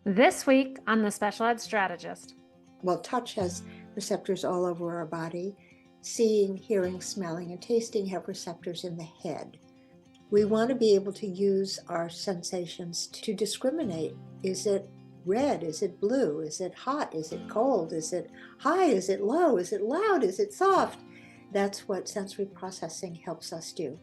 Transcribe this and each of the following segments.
This week on The Special Ed Strategist. Well, touch has receptors all over our body. Seeing, hearing, smelling, and tasting have receptors in the head. We want to be able to use our sensations to discriminate. Is it red? Is it blue? Is it hot? Is it cold? Is it high? Is it low? Is it loud? Is it soft? That's what sensory processing helps us do.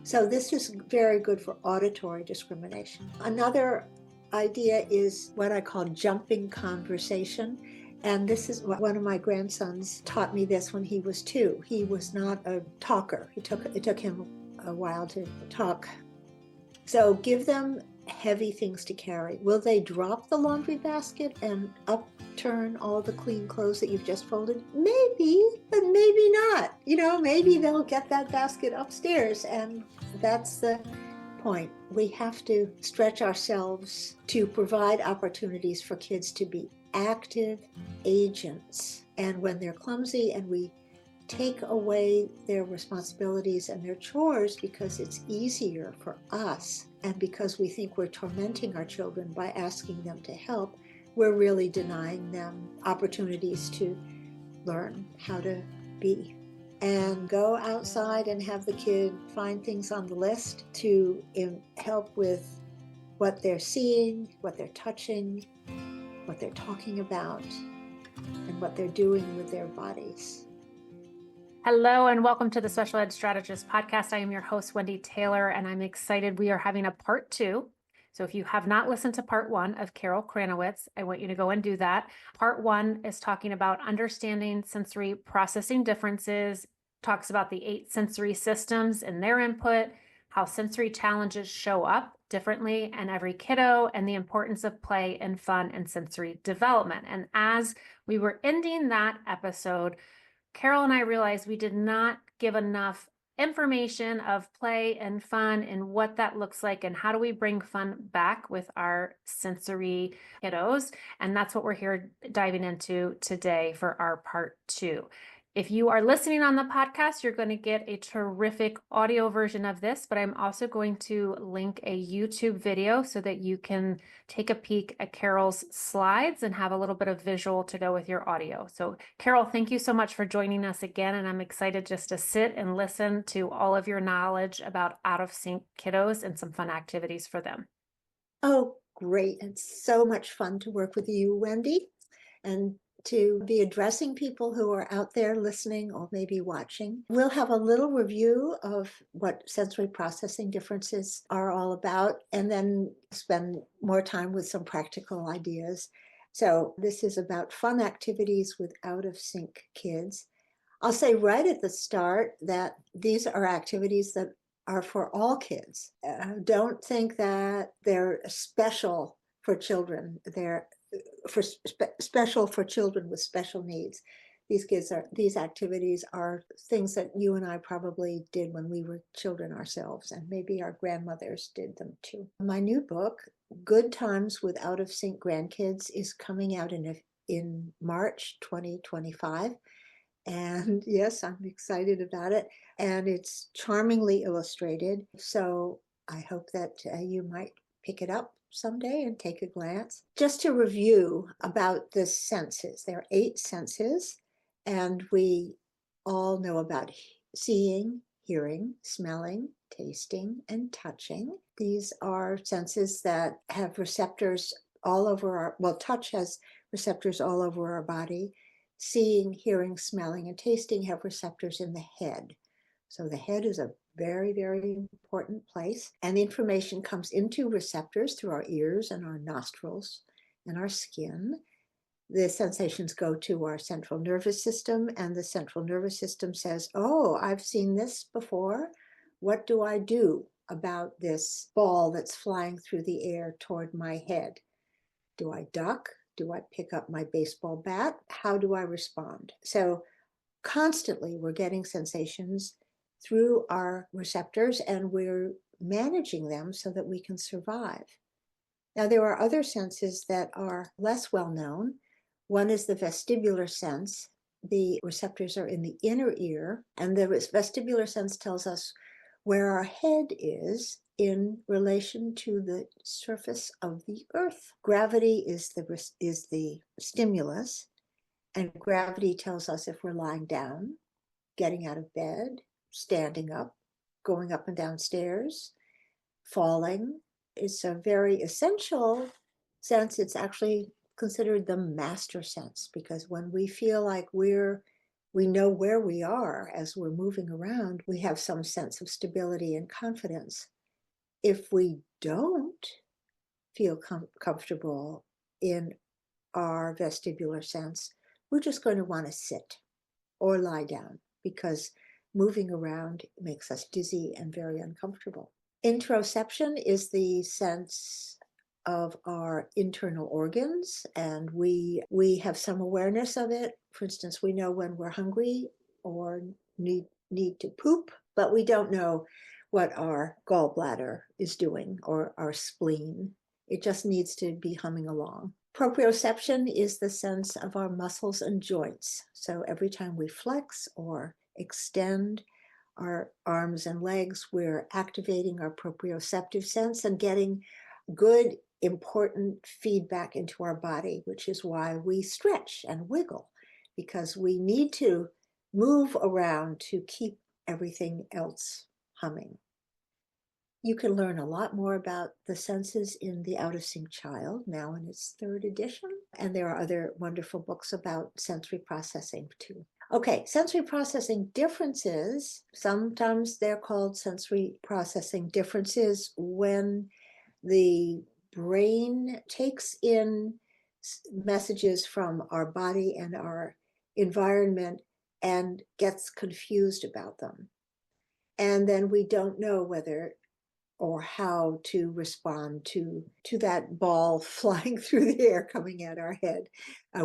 So this is very good for auditory discrimination. Another idea is what I call jumping conversation. And this is what one of my grandsons taught me this when he was 2. He was not a talker. It took him a while to talk. So give them heavy things to carry. Will they drop the laundry basket and upturn all the clean clothes that you've just folded? Maybe, but maybe not. Maybe they'll get that basket upstairs, and that's the point. We have to stretch ourselves to provide opportunities for kids to be active agents. And when they're clumsy and we take away their responsibilities and their chores because it's easier for us and because we think we're tormenting our children by asking them to help, we're really denying them opportunities to learn how to be. And go outside and have the kid find things on the list to help with what they're seeing, what they're touching, what they're talking about, and what they're doing with their bodies. Hello and welcome to the Special Ed Strategist podcast. I am your host, Wendy Taylor, and I'm excited we are having a part 2. So if you have not listened to part 1 of Carol Kranowitz, I want you to go and do that. Part 1 is talking about understanding sensory processing differences, talks about the 8 sensory systems and their input, how sensory challenges show up differently in every kiddo, and the importance of play and fun and sensory development. And as we were ending that episode, Carol and I realized we did not give enough information of play and fun and what that looks like and how do we bring fun back with our sensory kiddos. And that's what we're here diving into today for our part 2. If you are listening on the podcast, you're going to get a terrific audio version of this, but I'm also going to link a YouTube video so that you can take a peek at Carol's slides and have a little bit of visual to go with your audio. So Carol, thank you so much for joining us again. And I'm excited just to sit and listen to all of your knowledge about out-of-sync kiddos and some fun activities for them. Oh, great. It's so much fun to work with you, Wendy, and to be addressing people who are out there listening or maybe watching. We'll have a little review of what sensory processing differences are all about, and then spend more time with some practical ideas. So this is about fun activities with out-of-sync kids. I'll say right at the start that these are activities that are for all kids. Don't think that they're special for children. They're special for children with special needs. These activities are things that you and I probably did when we were children ourselves, and maybe our grandmothers did them too. My new book, Good Times with Out-of-Sync Grandkids, is coming out in March 2025. And yes, I'm excited about it. And it's charmingly illustrated. So I hope that you might pick it up someday and take a glance. Just to review about the senses, there are 8 senses, and we all know about seeing, hearing, smelling, tasting, and touching. These are senses that have receptors all over touch has receptors all over our body. Seeing, hearing, smelling, and tasting have receptors in the head. So the head is a very, very important place. And the information comes into receptors through our ears and our nostrils and our skin. The sensations go to our central nervous system, and the central nervous system says, oh, I've seen this before. What do I do about this ball that's flying through the air toward my head? Do I duck? Do I pick up my baseball bat? How do I respond? So constantly we're getting sensations through our receptors, and we're managing them so that we can survive. Now, there are other senses that are less well known. One is the vestibular sense. The receptors are in the inner ear, and the vestibular sense tells us where our head is in relation to the surface of the earth. Gravity is the stimulus, and gravity tells us if we're lying down, getting out of bed, standing up, going up and down stairs, falling. It's a very essential sense. It's actually considered the master sense, because when we feel like we know where we are as we're moving around, we have some sense of stability and confidence. If we don't feel comfortable in our vestibular sense, we're just going to want to sit or lie down, because moving around makes us dizzy and very uncomfortable. Interoception is the sense of our internal organs, and we have some awareness of it. For instance, we know when we're hungry or need to poop, but we don't know what our gallbladder is doing or our spleen. It just needs to be humming along. Proprioception is the sense of our muscles and joints. So every time we flex or extend our arms and legs, we're activating our proprioceptive sense and getting good, important feedback into our body, which is why we stretch and wiggle, because we need to move around to keep everything else humming. You can learn a lot more about the senses in The Out-of-Sync Child, now in its 3rd edition. And there are other wonderful books about sensory processing too. Okay, sensory processing differences. Sometimes they're called sensory processing differences when the brain takes in messages from our body and our environment and gets confused about them. And then we don't know whether or how to respond to that ball flying through the air coming at our head.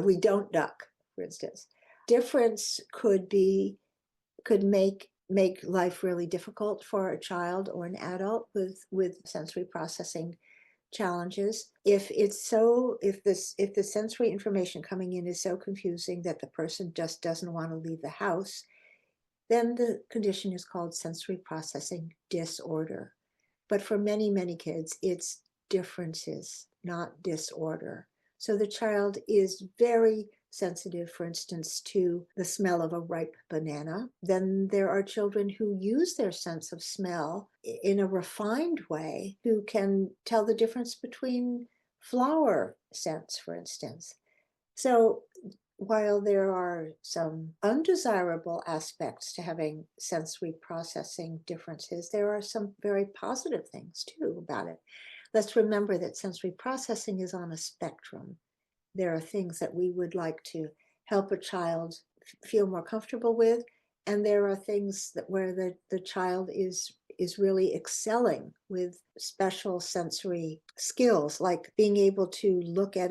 We don't duck, for instance. Difference could make life really difficult for a child or an adult with sensory processing challenges. If the sensory information coming in is so confusing that the person just doesn't want to leave the house, then the condition is called sensory processing disorder. But for many, many kids, it's differences, not disorder. So the child is very sensitive, for instance, to the smell of a ripe banana. Then there are children who use their sense of smell in a refined way, who can tell the difference between flower scents, for instance. So while there are some undesirable aspects to having sensory processing differences, there are some very positive things too about it. Let's remember that sensory processing is on a spectrum. There are things that we would like to help a child feel more comfortable with, and there are things where the child is really excelling with special sensory skills, like being able to look at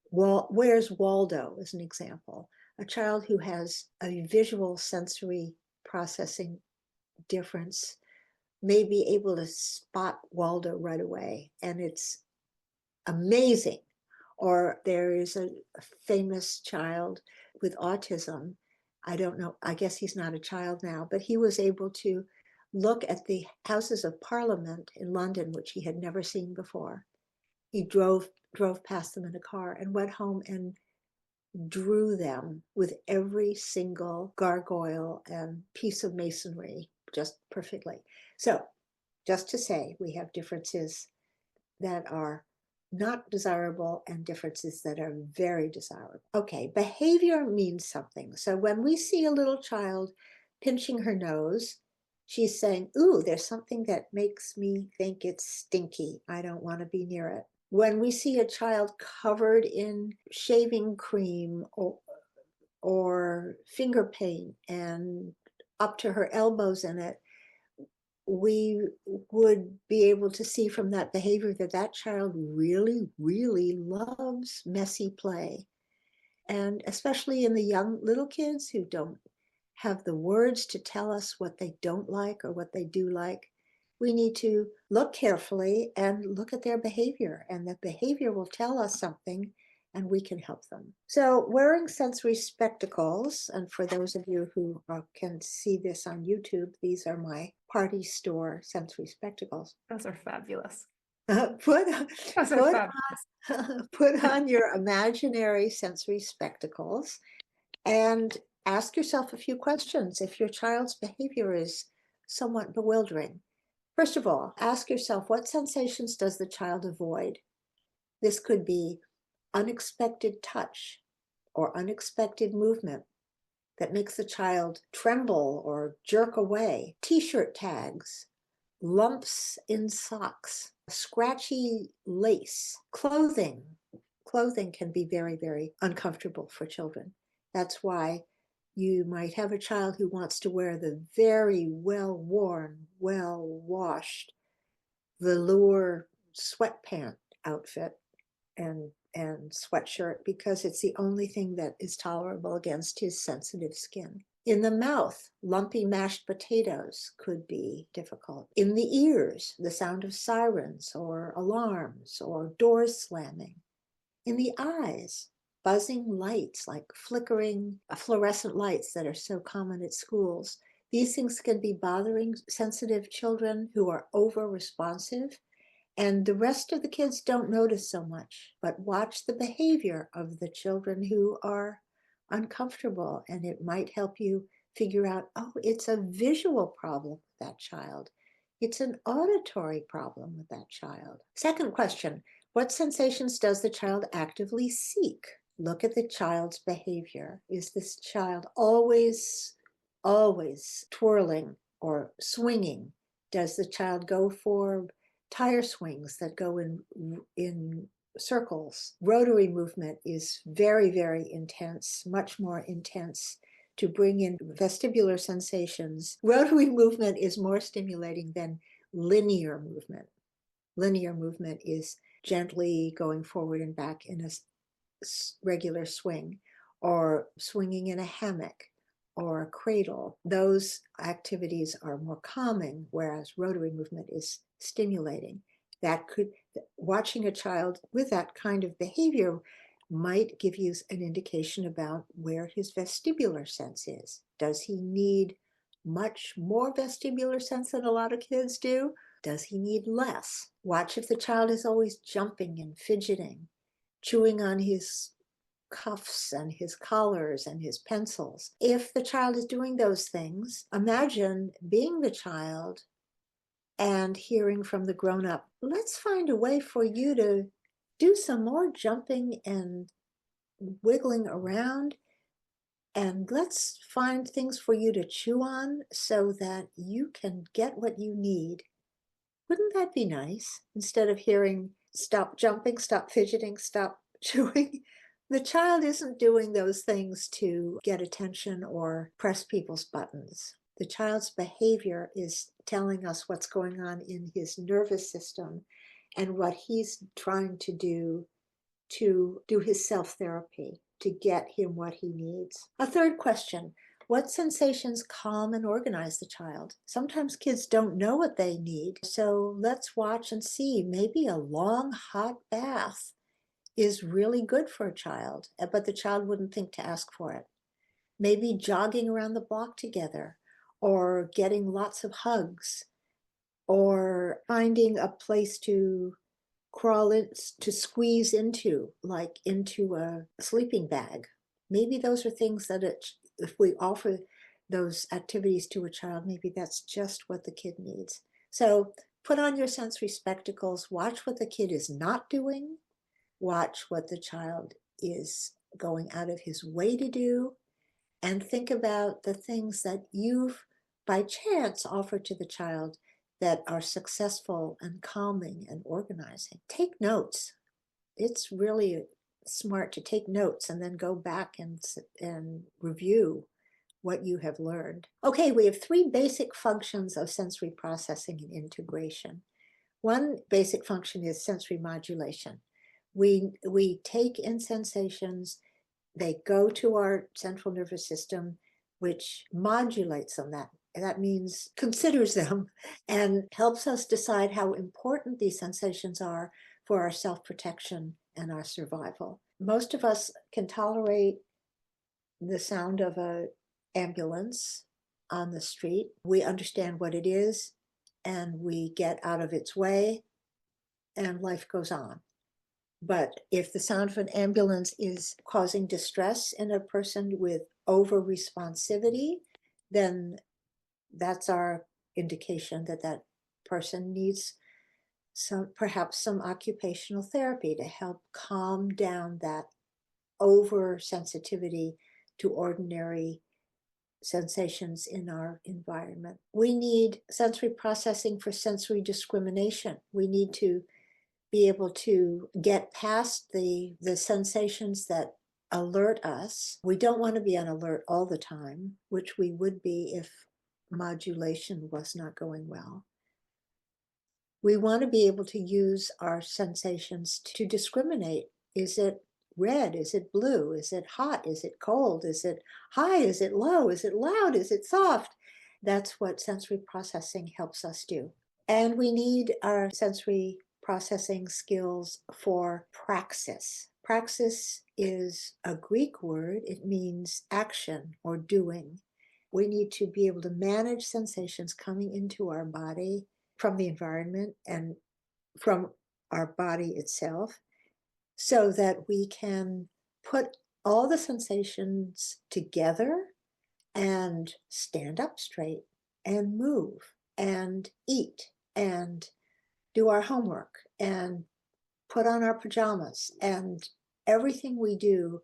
Where's Waldo as an example. A child who has a visual sensory processing difference may be able to spot Waldo right away, and it's amazing. Or there is a famous child with autism. I don't know, I guess he's not a child now, but he was able to look at the Houses of Parliament in London, which he had never seen before. He drove past them in a car and went home and drew them with every single gargoyle and piece of masonry just perfectly. So just to say, we have differences that are not desirable and differences that are very desirable. Okay, behavior means something. So when we see a little child pinching her nose, she's saying, ooh, there's something that makes me think it's stinky. I don't want to be near it. When we see a child covered in shaving cream or finger paint and up to her elbows in it, we would be able to see from that behavior that that child really, really loves messy play. And especially in the young little kids who don't have the words to tell us what they don't like or what they do like, we need to look carefully and look at their behavior, and that behavior will tell us something, and we can help them. So wearing sensory spectacles, and for those of you who can see this on YouTube, these are my party store sensory spectacles. Those are fabulous. Put, Those are put, fabulous. put on your imaginary sensory spectacles and ask yourself a few questions if your child's behavior is somewhat bewildering. First of all, ask yourself, what sensations does the child avoid? This could be unexpected touch or unexpected movement that makes the child tremble or jerk away. T-shirt tags, lumps in socks, scratchy lace, clothing. Clothing can be very, very uncomfortable for children. That's why you might have a child who wants to wear the very well-worn, well-washed velour sweatpant outfit and sweatshirt because it's the only thing that is tolerable against his sensitive skin. In the mouth, lumpy mashed potatoes could be difficult. In the ears, the sound of sirens or alarms or doors slamming. In the eyes, buzzing lights like flickering fluorescent lights that are so common at schools. These things can be bothering sensitive children who are over-responsive, and the rest of the kids don't notice so much, but watch the behavior of the children who are uncomfortable, and it might help you figure out, oh, it's a visual problem with that child. It's an auditory problem with that child. Second question, what sensations does the child actively seek? Look at the child's behavior. Is this child always twirling or swinging? Does the child go for tire swings that go in circles? Rotary movement is very, very intense, much more intense to bring in vestibular sensations. Rotary movement is more stimulating than linear movement. Linear movement is gently going forward and back in a regular swing, or swinging in a hammock or a cradle. Those activities are more calming, whereas rotary movement is stimulating. Watching a child with that kind of behavior might give you an indication about where his vestibular sense is. Does he need much more vestibular sense than a lot of kids do? Does he need less? Watch if the child is always jumping and fidgeting, chewing on his cuffs and his collars and his pencils. If the child is doing those things, imagine being the child and hearing from the grown-up, let's find a way for you to do some more jumping and wiggling around, and let's find things for you to chew on so that you can get what you need. Wouldn't that be nice? Instead of hearing, stop jumping, stop fidgeting, stop chewing. The child isn't doing those things to get attention or press people's buttons. The child's behavior is telling us what's going on in his nervous system and what he's trying to do his self-therapy, to get him what he needs. A third question, what sensations calm and organize the child? Sometimes kids don't know what they need, so let's watch and see. Maybe a long, hot bath is really good for a child, but the child wouldn't think to ask for it. Maybe jogging around the block together, or getting lots of hugs, or finding a place to crawl in, to squeeze into, like into a sleeping bag. Maybe those are things that if we offer those activities to a child, maybe that's just what the kid needs. So put on your sensory spectacles, watch what the kid is not doing, watch what the child is going out of his way to do, and think about the things that you've by chance offered to the child that are successful and calming and organizing. Take notes. It's really smart to take notes and then go back and review what you have learned. Okay, we have three basic functions of sensory processing and integration. One basic function is sensory modulation. We take in sensations, they go to our central nervous system, which modulates them. That means considers them and helps us decide how important these sensations are for our self-protection and our survival. Most of us can tolerate the sound of an ambulance on the street. We understand what it is and we get out of its way and life goes on. But if the sound of an ambulance is causing distress in a person with over responsivity, then that's our indication that that person needs perhaps some occupational therapy to help calm down that oversensitivity to ordinary sensations in our environment. We need sensory processing for sensory discrimination. We need to be able to get past the sensations that alert us. We don't want to be on alert all the time, which we would be if modulation was not going well. We want to be able to use our sensations to discriminate. Is it red? Is it blue? Is it hot? Is it cold? Is it high? Is it low? Is it loud? Is it soft? That's what sensory processing helps us do. And we need our sensory processing skills for praxis. Praxis is a Greek word. It means action or doing. We need to be able to manage sensations coming into our body from the environment and from our body itself, so that we can put all the sensations together and stand up straight and move and eat and do our homework and put on our pajamas. And everything we do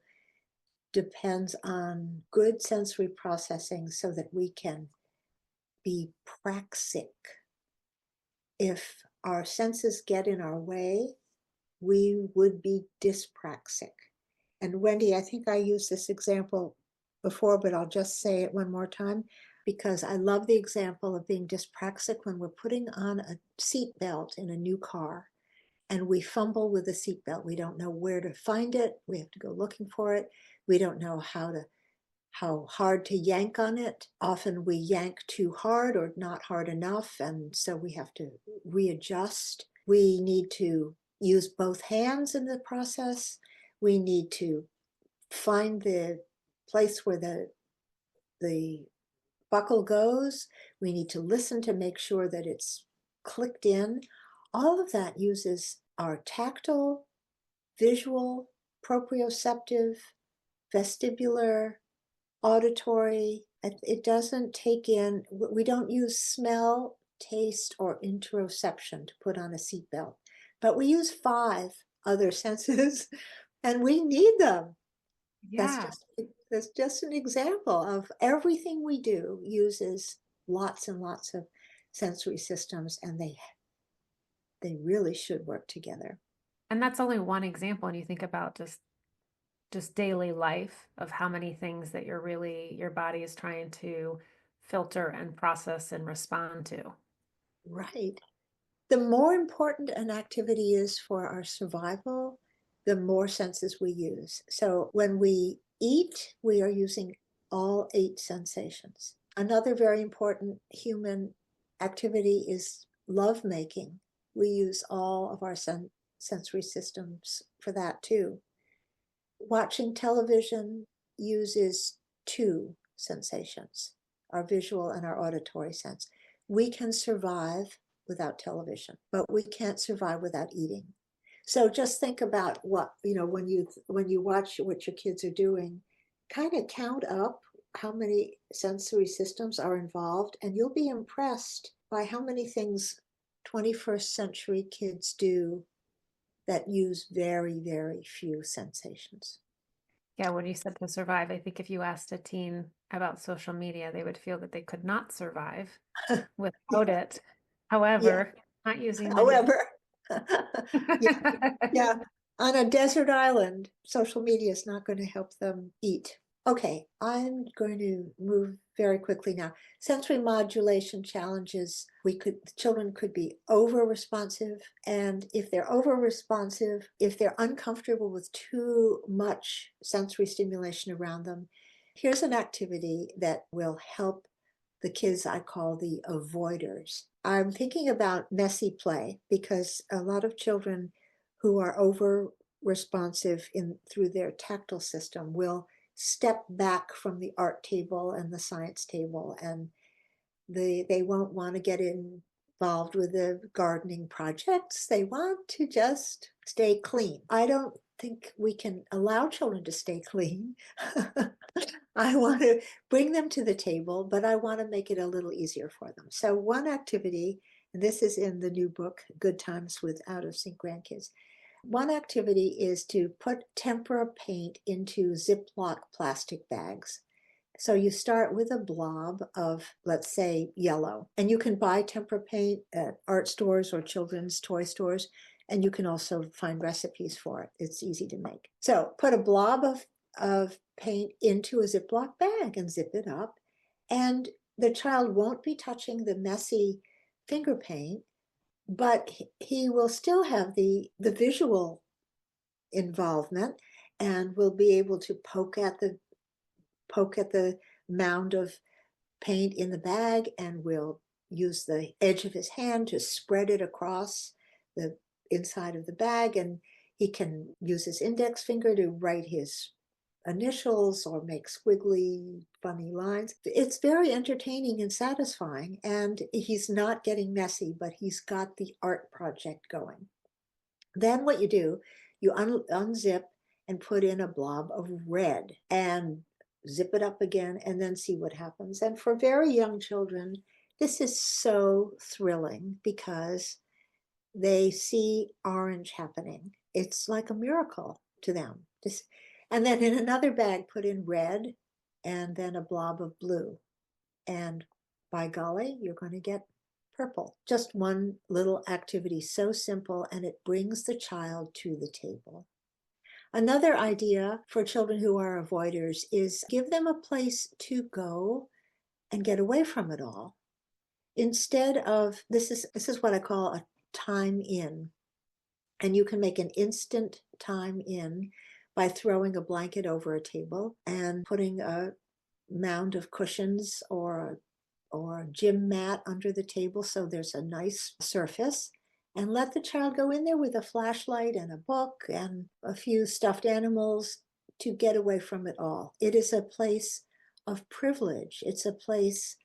depends on good sensory processing so that we can be praxic. If our senses get in our way, we would be dyspraxic. And Wendy, I think I used this example before, but I'll just say it one more time because I love the example of being dyspraxic when we're putting on a seat belt in a new car and we fumble with the seatbelt. We don't know where to find it. We have to go looking for it. We don't know how hard to yank on it. Often we yank too hard or not hard enough, and so we have to readjust. We need to use both hands in the process. We need to find the place where the buckle goes. We need to listen to make sure that it's clicked in. All of that uses our tactile, visual, proprioceptive, vestibular, auditory. It doesn't take in, we don't use smell, taste, or interoception to put on a seatbelt, but we use 5 other senses and we need them. Yeah. That's just an example of everything we do uses lots and lots of sensory systems, and they really should work together. And that's only one example. And you think about just daily life of how many things that your body is trying to filter and process and respond to. Right. The more important an activity is for our survival, the more senses we use. So when we eat, we are using all 8 sensations. Another very important human activity is lovemaking. We use all of our sensory systems for that too. Watching television uses 2 sensations, our visual and our auditory sense. We can survive without television, but we can't survive without eating. So just think about what, when you watch what your kids are doing, kind of count up how many sensory systems are involved, and you'll be impressed by how many things 21st century kids do that use very, very few sensations. Yeah, when you said to survive, I think if you asked a teen about social media, they would feel that they could not survive without Yeah, it. yeah. However, not using the device. However, yeah, yeah, on a desert island, social media is not going to help them eat. Okay, I'm going to move very quickly now. Sensory modulation challenges, children could be over responsive, and if they're over responsive, if they're uncomfortable with too much sensory stimulation around them, here's an activity that will help the kids I call the avoiders. I'm thinking about messy play because a lot of children who are over responsive through their tactile system will step back from the art table and the science table, and they won't want to get involved with the gardening projects. They want to just stay clean. I don't think we can allow children to stay clean. I want to bring them to the table, but I want to make it a little easier for them. So one activity, and this is in the new book, Good Times with Out-of-Sync Grandkids. One activity is to put tempera paint into Ziploc plastic bags. So you start with a blob of, let's say, yellow, and you can buy tempera paint at art stores or children's toy stores, and you can also find recipes for it. It's easy to make. So put a blob of paint into a Ziploc bag and zip it up, and the child won't be touching the messy finger paint, but he will still have the visual involvement and will be able to poke at the mound of paint in the bag, and will use the edge of his hand to spread it across the inside of the bag, and he can use his index finger to write his initials or make squiggly, funny lines. It's very entertaining and satisfying, and he's not getting messy, but he's got the art project going. Then what you do, you unzip and put in a blob of red and zip it up again, and then see what happens. And for very young children, this is so thrilling because they see orange happening. It's like a miracle to them. And then in another bag, put in red and then a blob of blue. And by golly, you're going to get purple. Just one little activity, so simple, and it brings the child to the table. Another idea for children who are avoiders is give them a place to go and get away from it all. Instead of, this is what I call a time in. And you can make an instant time in by throwing a blanket over a table and putting a mound of cushions or a gym mat under the table so there's a nice surface, and let the child go in there with a flashlight and a book and a few stuffed animals to get away from it all. It is a place of privilege. It's a place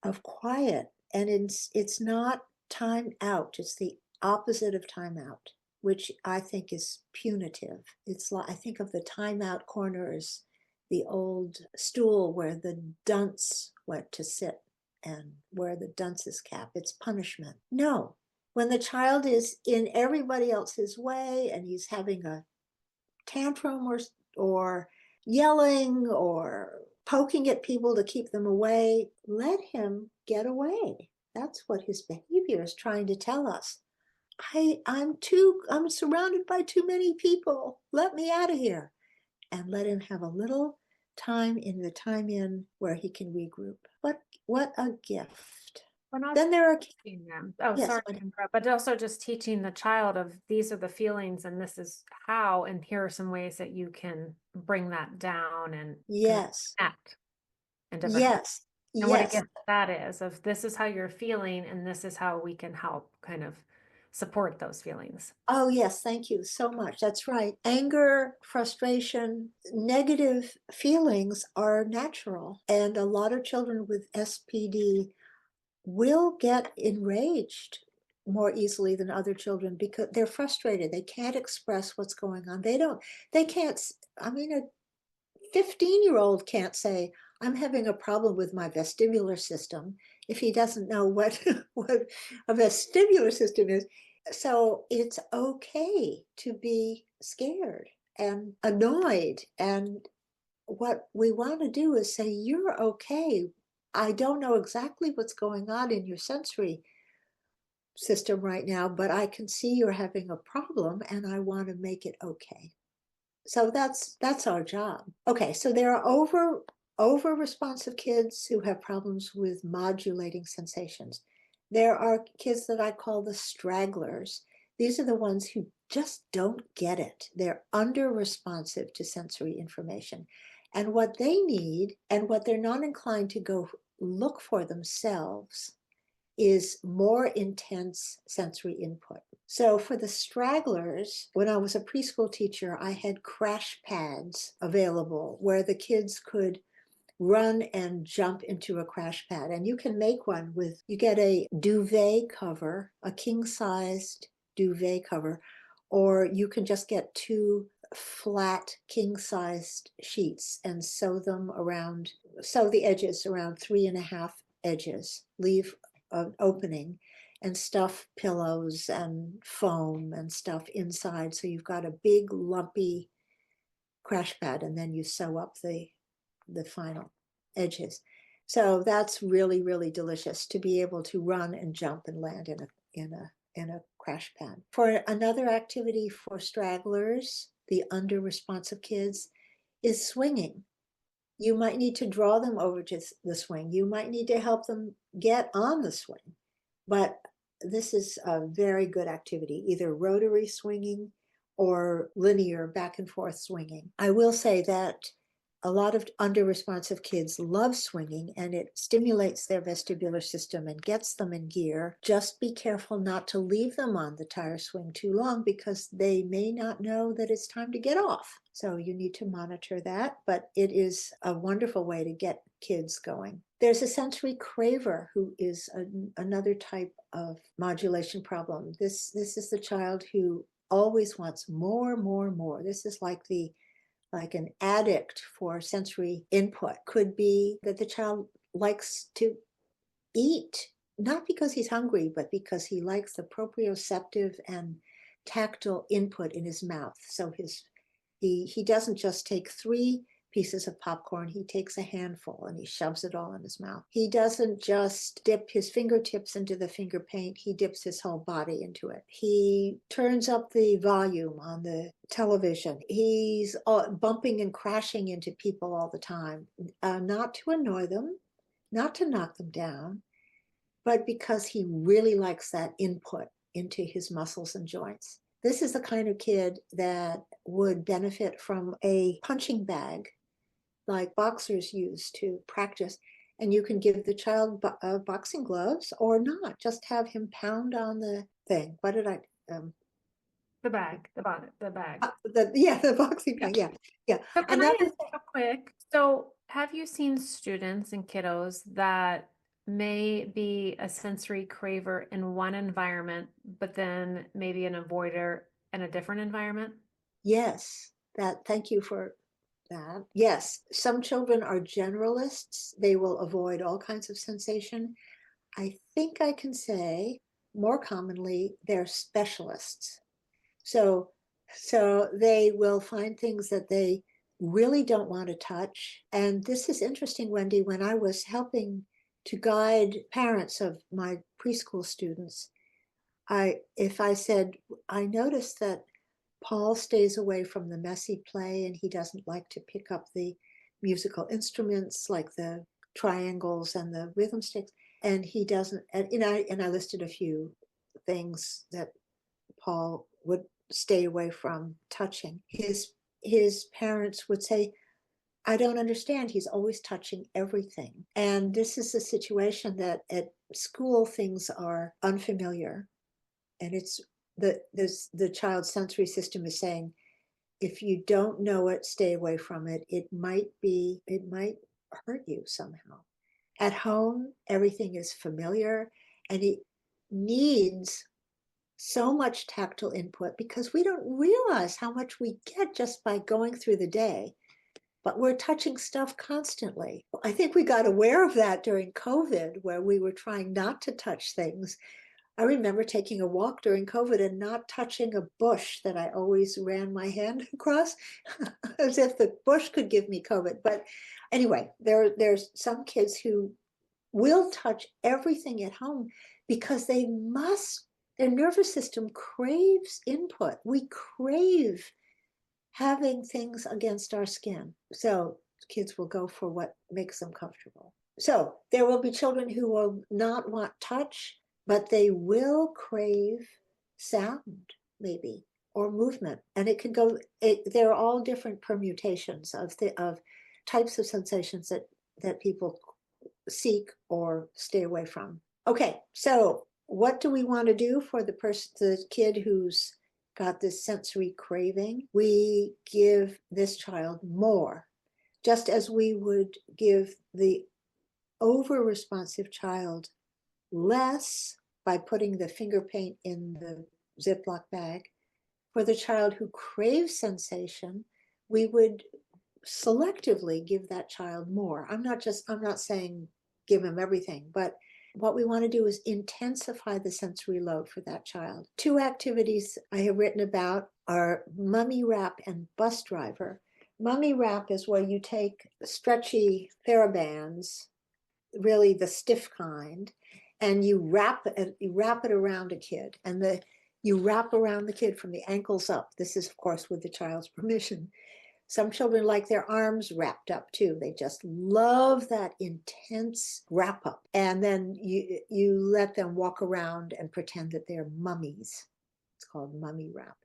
of quiet, and it's not time out. It's the opposite of time out, which I think is punitive. It's like, I think of the timeout corner as the old stool where the dunce went to sit and where the dunce's cap. It's punishment. No, when the child is in everybody else's way and he's having a tantrum or yelling or poking at people to keep them away, let him get away. That's what his behavior is trying to tell us. I'm surrounded by too many people. Let me out of here. And let him have a little time in where he can regroup. What a gift. We're not Then there are teaching them. Oh, yes, sorry to interrupt, but also just teaching the child of these are the feelings and this is how, and here are some ways that you can bring that down and yes, connect in different yes, and what a yes. gift that is of this is how you're feeling and this is how we can help kind of support those feelings. Oh, yes, thank you so much. That's right. Anger, frustration, negative feelings are natural. And a lot of children with SPD will get enraged more easily than other children because they're frustrated. They can't express what's going on. They can't, I mean, a 15-year-old can't say, I'm having a problem with my vestibular system if he doesn't know what a vestibular system is. So it's okay to be scared and annoyed. And what we want to do is say, you're okay. I don't know exactly what's going on in your sensory system right now, but I can see you're having a problem and I want to make it okay. So that's our job. Okay, so there are over responsive kids who have problems with modulating sensations. There are kids that I call the stragglers. These are the ones who just don't get it. They're under responsive to sensory information. And what they need and what they're not inclined to go look for themselves is more intense sensory input. So for the stragglers, when I was a preschool teacher, I had crash pads available where the kids could run and jump into a crash pad. And you can make one with, you get a duvet cover, a king-sized duvet cover, or you can just get two flat king-sized sheets and sew the edges around 3.5 edges, leave an opening, and stuff pillows and foam and stuff inside. So you've got a big lumpy crash pad, and then you sew up the final edges. So that's really, really delicious to be able to run and jump and land in a crash pad. For another activity for stragglers, the under responsive kids, is swinging. You might need to draw them over to the swing. You might need to help them get on the swing. But this is a very good activity, either rotary swinging or linear back and forth swinging. I will say that a lot of under-responsive kids love swinging, and it stimulates their vestibular system and gets them in gear. Just be careful not to leave them on the tire swing too long, because they may not know that it's time to get off. So you need to monitor that, but it is a wonderful way to get kids going. There's a sensory craver who is another type of modulation problem. This is the child who always wants more, more, more. This is like an addict for sensory input. Could be that the child likes to eat, not because he's hungry, but because he likes the proprioceptive and tactile input in his mouth. So he doesn't just take 3 pieces of popcorn, he takes a handful and he shoves it all in his mouth. He doesn't just dip his fingertips into the finger paint, he dips his whole body into it. He turns up the volume on the television. He's bumping and crashing into people all the time, not to annoy them, not to knock them down, but because he really likes that input into his muscles and joints. This is the kind of kid that would benefit from a punching bag like boxers use to practice. And you can give the child boxing gloves or not, just have him pound on the thing. What did I? The bag, the bonnet, the bag. The boxing bag. Yeah. So can I Another ask real quick? So have you seen students and kiddos that may be a sensory craver in one environment, but then maybe an avoider in a different environment? Yes, thank you for that. Yes, some children are generalists. They will avoid all kinds of sensation. I think I can say more commonly they're specialists. So they will find things that they really don't want to touch. And this is interesting, Wendy, when I was helping to guide parents of my preschool students, if I said, I noticed that Paul stays away from the messy play and he doesn't like to pick up the musical instruments like the triangles and the rhythm sticks. And he doesn't, and I listed a few things that Paul would stay away from touching. His parents would say, I don't understand. He's always touching everything. And this is a situation that at school things are unfamiliar. And it's the child's sensory system is saying, if you don't know it, stay away from it. It might hurt you somehow. At home, everything is familiar, and it needs so much tactile input because we don't realize how much we get just by going through the day, but we're touching stuff constantly. I think we got aware of that during COVID, where we were trying not to touch things. I remember taking a walk during COVID and not touching a bush that I always ran my hand across as if the bush could give me COVID. But anyway, there's some kids who will touch everything at home because their nervous system craves input. We crave having things against our skin. So kids will go for what makes them comfortable. So there will be children who will not want touch, but they will crave sound, maybe, or movement. And it can go, there are all different permutations of types of sensations that people seek or stay away from. Okay, so what do we want to do for the kid who's got this sensory craving? We give this child more, just as we would give the over responsive child less by putting the finger paint in the Ziploc bag. For the child who craves sensation, we would selectively give that child more. I'm not saying give him everything, but what we want to do is intensify the sensory load for that child. Two activities I have written about are mummy wrap and bus driver. Mummy wrap is where you take stretchy TheraBands, really the stiff kind, and you wrap it around a kid, and you wrap around the kid from the ankles up. This is, of course, with the child's permission. Some children like their arms wrapped up too. They just love that intense wrap up. And then you let them walk around and pretend that they're mummies. It's called mummy wrap.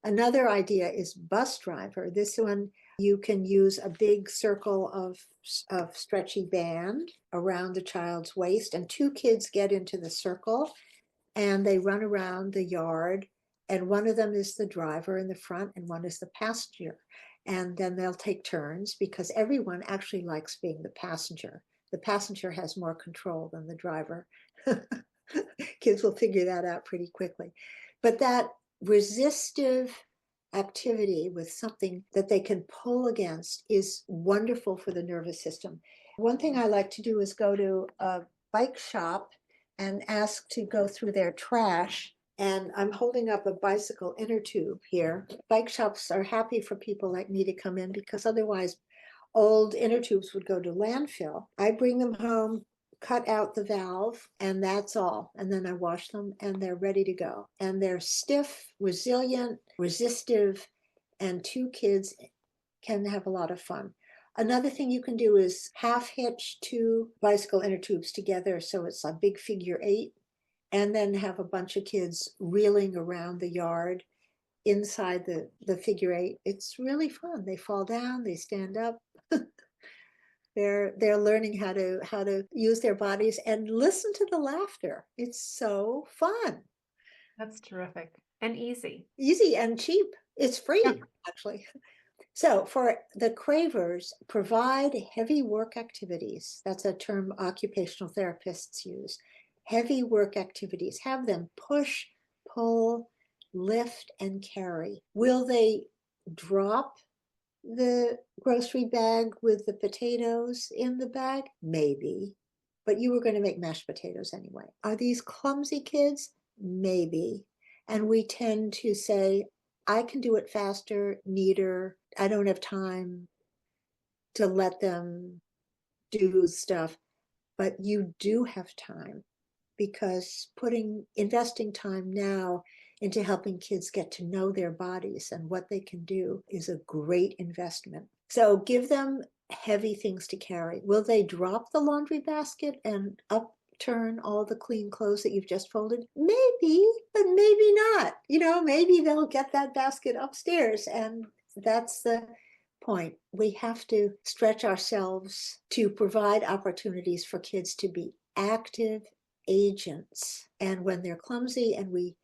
Another idea is bus driver. This one, you can use a big circle of stretchy band around the child's waist, and two kids get into the circle and they run around the yard, and one of them is the driver in the front and one is the passenger. And then they'll take turns because everyone actually likes being the passenger. The passenger has more control than the driver. Kids will figure that out pretty quickly. But that resistive activity with something that they can pull against is wonderful for the nervous system. One thing I like to do is go to a bike shop and ask to go through their trash. And I'm holding up a bicycle inner tube here. Bike shops are happy for people like me to come in because otherwise old inner tubes would go to landfill. I bring them home, cut out the valve, and that's all. And then I wash them and they're ready to go. And they're stiff, resilient, resistive, and two kids can have a lot of fun. Another thing you can do is half hitch two bicycle inner tubes together so it's a big figure 8, and then have a bunch of kids reeling around the yard inside the figure 8. It's really fun. They fall down, they stand up. They're learning how to use their bodies and listen to the laughter. It's so fun. That's terrific and easy. Easy and cheap. It's free, Yeah. actually. So for the cravers, provide heavy work activities. That's a term occupational therapists use. Heavy work activities. Have them push, pull, lift, and carry. Will they drop the grocery bag with the potatoes in the bag? Maybe. But you were going to make mashed potatoes anyway. Are these clumsy kids? Maybe. And we tend to say, I can do it faster, neater. I don't have time to let them do stuff. But you do have time, because investing time now into helping kids get to know their bodies and what they can do is a great investment. So give them heavy things to carry. Will they drop the laundry basket and upturn all the clean clothes that you've just folded? Maybe, but maybe not. Maybe they'll get that basket upstairs, and that's the point. We have to stretch ourselves to provide opportunities for kids to be active agents. And when they're clumsy and we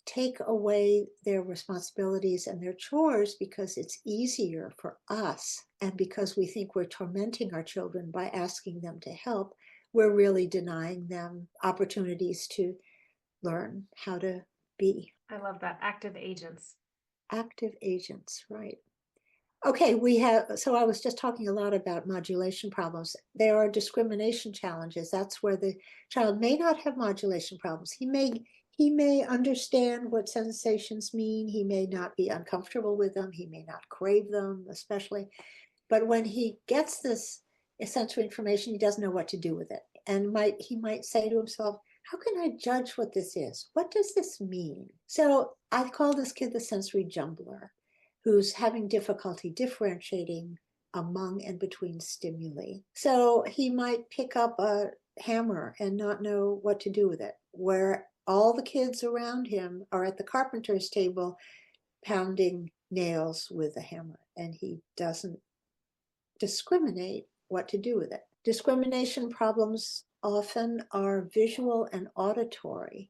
take away their responsibilities and their chores because it's easier for us and because we think we're tormenting our children by asking them to help, we're really denying them opportunities to learn how to be. I love that. Active agents. Active agents, right. Okay, so I was just talking a lot about modulation problems. There are discrimination challenges. That's where the child may not have modulation problems. He may understand what sensations mean. He may not be uncomfortable with them. He may not crave them, especially. But when he gets this sensory information, he doesn't know what to do with it. And he might say to himself, how can I judge what this is? What does this mean? So I call this kid the sensory jumbler, who's having difficulty differentiating among and between stimuli. So he might pick up a hammer and not know what to do with it, where all the kids around him are at the carpenter's table pounding nails with a hammer, and he doesn't discriminate what to do with it. Discrimination problems often are visual and auditory.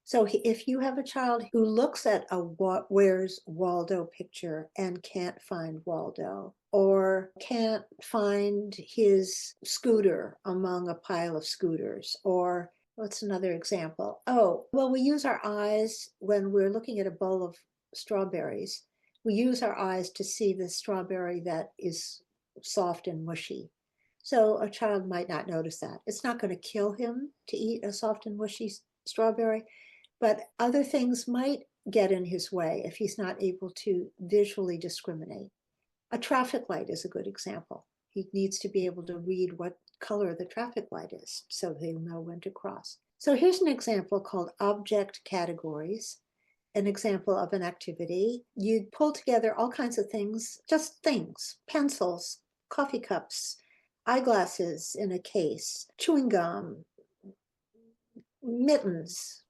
So if you have a child who looks at a Where's Waldo picture and can't find Waldo, or can't find his scooter among a pile of scooters, or what's another example? Oh, well, we use our eyes when we're looking at a bowl of strawberries. We use our eyes to see the strawberry that is soft and mushy. So a child might not notice that. It's not going to kill him to eat a soft and mushy strawberry, but other things might get in his way if he's not able to visually discriminate. A traffic light is a good example. He needs to be able to read what color the traffic light is so he'll know when to cross. So here's an example called object categories, an example of an activity. You'd pull together all kinds of things, just things, pencils, coffee cups, eyeglasses in a case, chewing gum, mittens,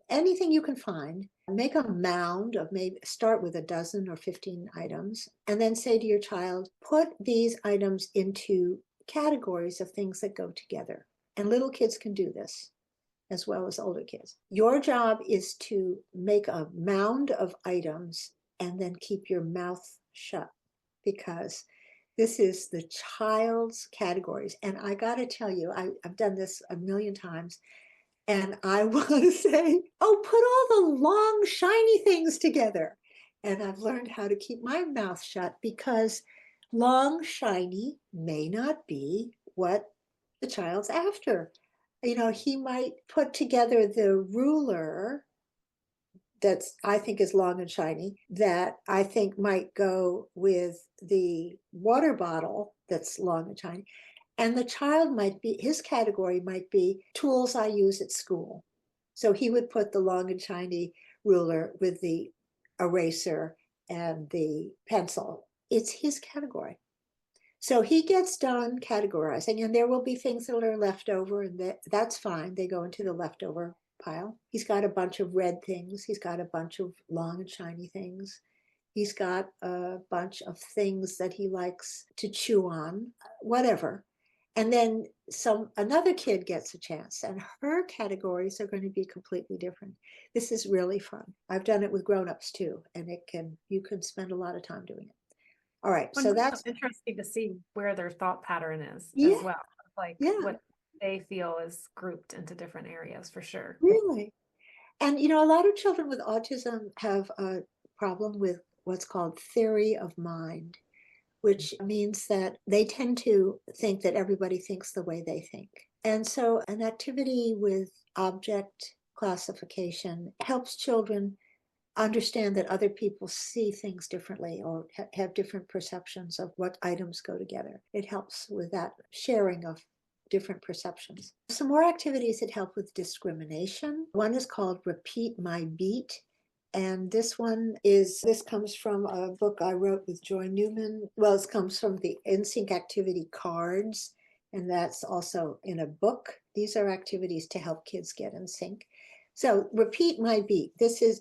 anything you can find. Make a mound of maybe start with a dozen or 15 items, and then say to your child, put these items into categories of things that go together. And little kids can do this as well as older kids. Your job is to make a mound of items and then keep your mouth shut, because this is the child's categories. And I got to tell you, I've done this a million times. And I want to say, oh, put all the long, shiny things together. And I've learned how to keep my mouth shut, because long, shiny may not be what the child's after. You know, he might put together the ruler that's, I think, is long and shiny, that I think might go with the water bottle that's long and shiny. And the child might be, his category might be tools I use at school. So he would put the long and shiny ruler with the eraser and the pencil. It's his category. So he gets done categorizing, and there will be things that are left over, and that's fine. They go into the leftover pile. He's got a bunch of red things. He's got a bunch of long and shiny things. He's got a bunch of things that he likes to chew on, whatever. And then another kid gets a chance, and her categories are going to be completely different. This is really fun. I've done it with grown-ups too, and you can spend a lot of time doing it. All right, so that's interesting to see where their thought pattern is yeah, as well. Like yeah, what they feel is grouped into different areas for sure. really. And you know, a lot of children with autism have a problem with what's called theory of mind, which means that they tend to think that everybody thinks the way they think. And so an activity with object classification helps children understand that other people see things differently or have different perceptions of what items go together. It helps with that sharing of different perceptions. Some more activities that help with discrimination. One is called Repeat My Beat. And this comes from a book I wrote with Joy Newman. Well, it comes from the In-Sync activity cards, and that's also in a book. These are activities to help kids get in sync. So repeat my beat.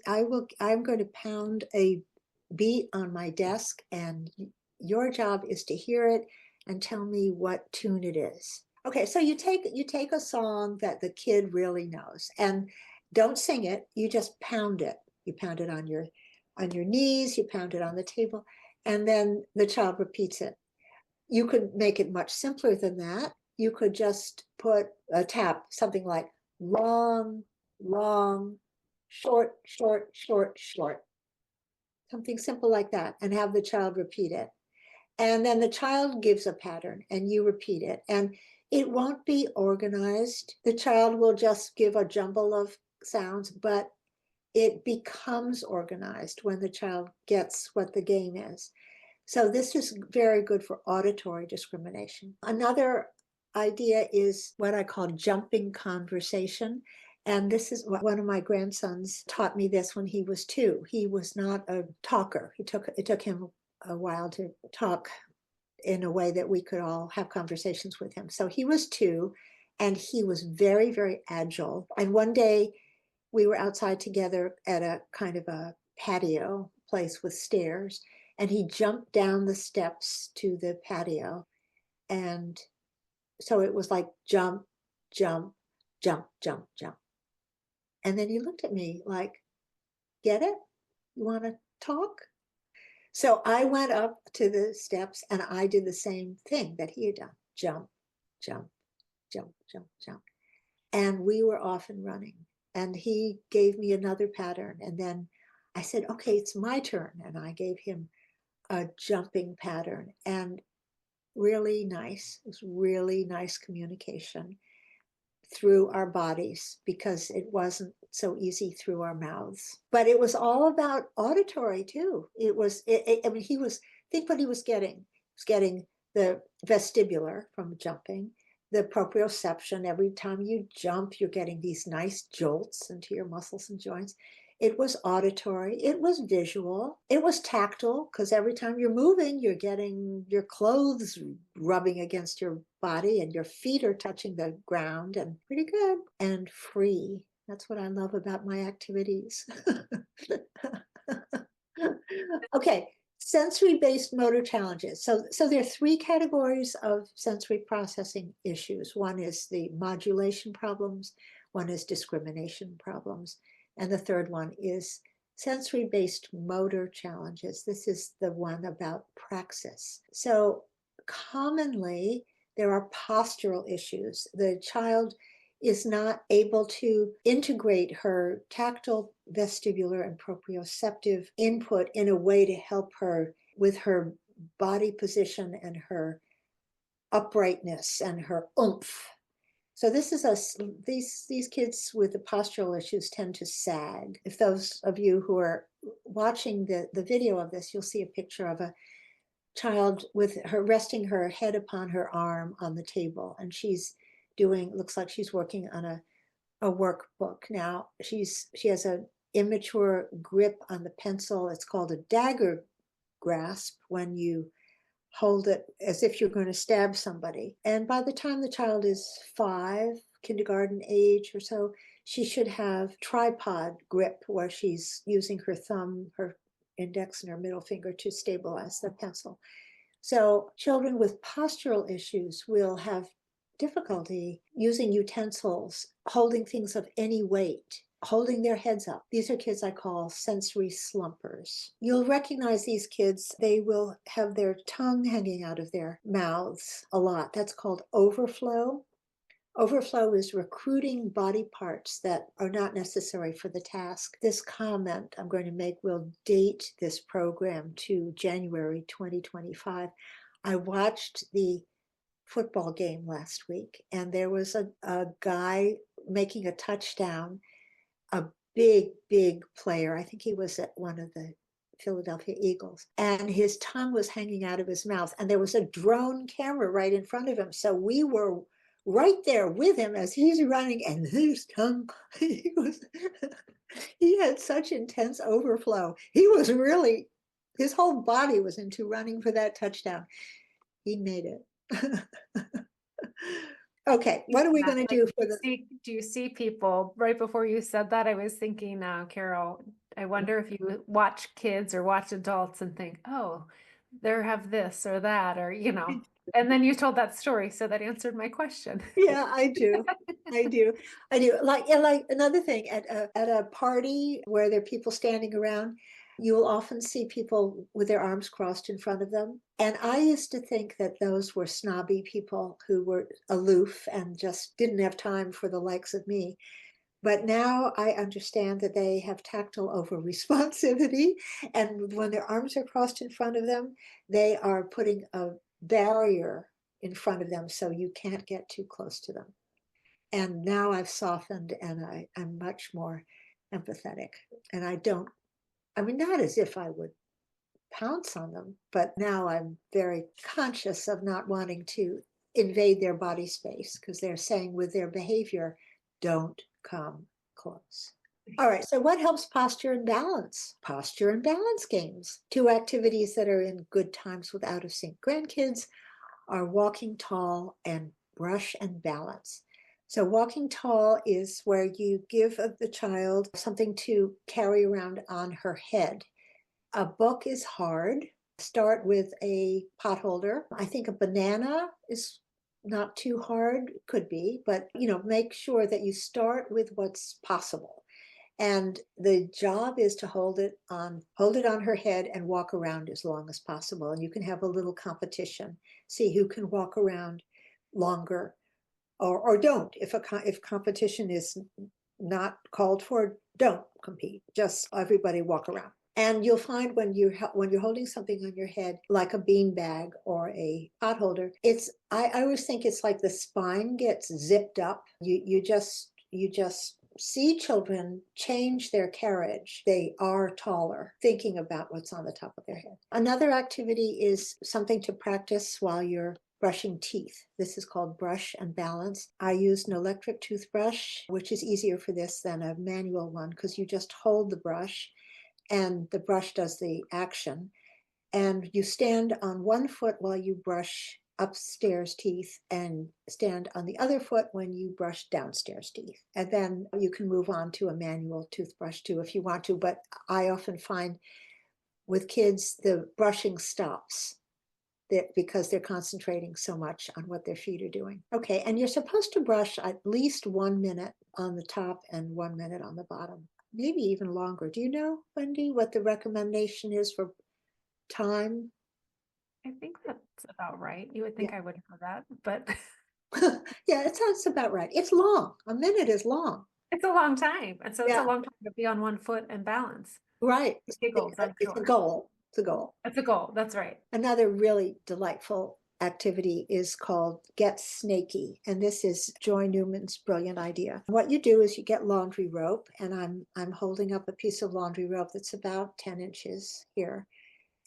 I'm going to pound a beat on my desk, and your job is to hear it and tell me what tune it is. Okay, so you take a song that the kid really knows, and don't sing it, you just pound it. You pound it on your knees, you pound it on the table, and then the child repeats it. You could make it much simpler than that. You could just put a tap, something like long, long, short, short, short, short. Something simple like that, and have the child repeat it. And then the child gives a pattern and you repeat it. And it won't be organized. The child will just give a jumble of sounds, but it becomes organized when the child gets what the game is. So this is very good for auditory discrimination. Another idea is what I call jumping conversation. And this is what one of my grandsons taught me this when he was 2. He was not a talker. It took him a while to talk in a way that we could all have conversations with him. So he was 2, and he was very, very agile. And one day we were outside together at a kind of a patio place with stairs, and he jumped down the steps to the patio. And so it was like jump, jump, jump, jump, jump. And then he looked at me like, get it? You want to talk? So I went up to the steps and I did the same thing that he had done. Jump, jump, jump, jump, jump. And we were off and running. And he gave me another pattern. And then I said, okay, it's my turn. And I gave him a jumping pattern. And really nice. It was really nice communication through our bodies because it wasn't so easy through our mouths. But it was all about auditory too. I mean, think what he was getting. He was getting the vestibular from jumping, the proprioception. Every time you jump, you're getting these nice jolts into your muscles and joints. It was auditory, it was visual, it was tactile, because every time you're moving, you're getting your clothes rubbing against your body and your feet are touching the ground, and pretty good. And free. That's what I love about my activities. Okay, sensory-based motor challenges. So there are three categories of sensory processing issues. One is the modulation problems, one is discrimination problems, and the third one is sensory-based motor challenges. This is the one about praxis. So commonly, there are postural issues. The child is not able to integrate her tactile, vestibular, and proprioceptive input in a way to help her with her body position and her uprightness and her oomph. So these kids with the postural issues tend to sag. If those of you who are watching the video of this, you'll see a picture of a child with her resting her head upon her arm on the table, and looks like she's working on a workbook. Now she has an immature grip on the pencil. It's called a dagger grasp when you hold it as if you're going to stab somebody. And by the time the child is 5, kindergarten age or so, she should have tripod grip where she's using her thumb, her index, and her middle finger to stabilize the pencil. So children with postural issues will have difficulty using utensils, holding things of any weight, holding their heads up. These are kids I call sensory slumpers. You'll recognize these kids. They will have their tongue hanging out of their mouths a lot. That's called overflow. Overflow is recruiting body parts that are not necessary for the task. This comment I'm going to make will date this program to January 2025. I watched the football game last week, and there was a guy making a touchdown, a big player. I think he was at one of the Philadelphia Eagles, and his tongue was hanging out of his mouth, and there was a drone camera right in front of him. So we were right there with him as he's running, and his tongue, he had such intense overflow. His whole body was into running for that touchdown. He made it. Okay, what are we going to do for the... Do you see people, right before you said that, I was thinking, Carol, I wonder if you watch kids or watch adults and think, oh, they have this or that, or, and then you told that story. So that answered my question. Yeah, I do. Like another thing, at a party where there are people standing around, you will often see people with their arms crossed in front of them. And I used to think that those were snobby people who were aloof and just didn't have time for the likes of me. But now I understand that they have tactile over responsivity. And when their arms are crossed in front of them, they are putting a barrier in front of them so you can't get too close to them. And now I've softened and I'm much more empathetic. And not as if I would pounce on them, but now I'm very conscious of not wanting to invade their body space because they're saying with their behavior, don't come close. All right, so what helps posture and balance? Posture and balance games. 2 activities that are in good times with Out-of-Sync Grandkids are walking tall and brush and balance. So walking tall is where you give the child something to carry around on her head. A book is hard. Start with a pot holder. I think a banana is not too hard, could be, but make sure that you start with what's possible. And the job is to hold it on her head and walk around as long as possible. And you can have a little competition, see who can walk around longer, or don't. If competition is not called for, don't compete. Just everybody walk around. And you'll find when you're holding something on your head, like a bean bag or a pot holder, I always think it's like the spine gets zipped up. You just see children change their carriage. They are taller, thinking about what's on the top of their head. Another activity is something to practice while you're brushing teeth. This is called brush and balance. I use an electric toothbrush, which is easier for this than a manual one because you just hold the brush and the brush does the action. And you stand on one foot while you brush upstairs teeth and stand on the other foot when you brush downstairs teeth. And then you can move on to a manual toothbrush too if you want to, but I often find with kids the brushing stops because they're concentrating so much on what their feet are doing. Okay, and you're supposed to brush at least 1 minute on the top and 1 minute on the bottom, maybe even longer. Do you know, Wendy, what the recommendation is for time? I think that's about right. You would think I would know that, but Yeah, it sounds about right. It's long. A minute is long. it's a long time. And so it's a Yeah, long time to be on one foot and balance. right. Giggles, I'm It's a sure. goal. It's a goal. That's a goal. That's right. Another really delightful activity is called Get Snaky, and this is Joy Newman's brilliant idea. What you do is you get laundry rope, and I'm holding up a piece of laundry rope that's about 10 inches here.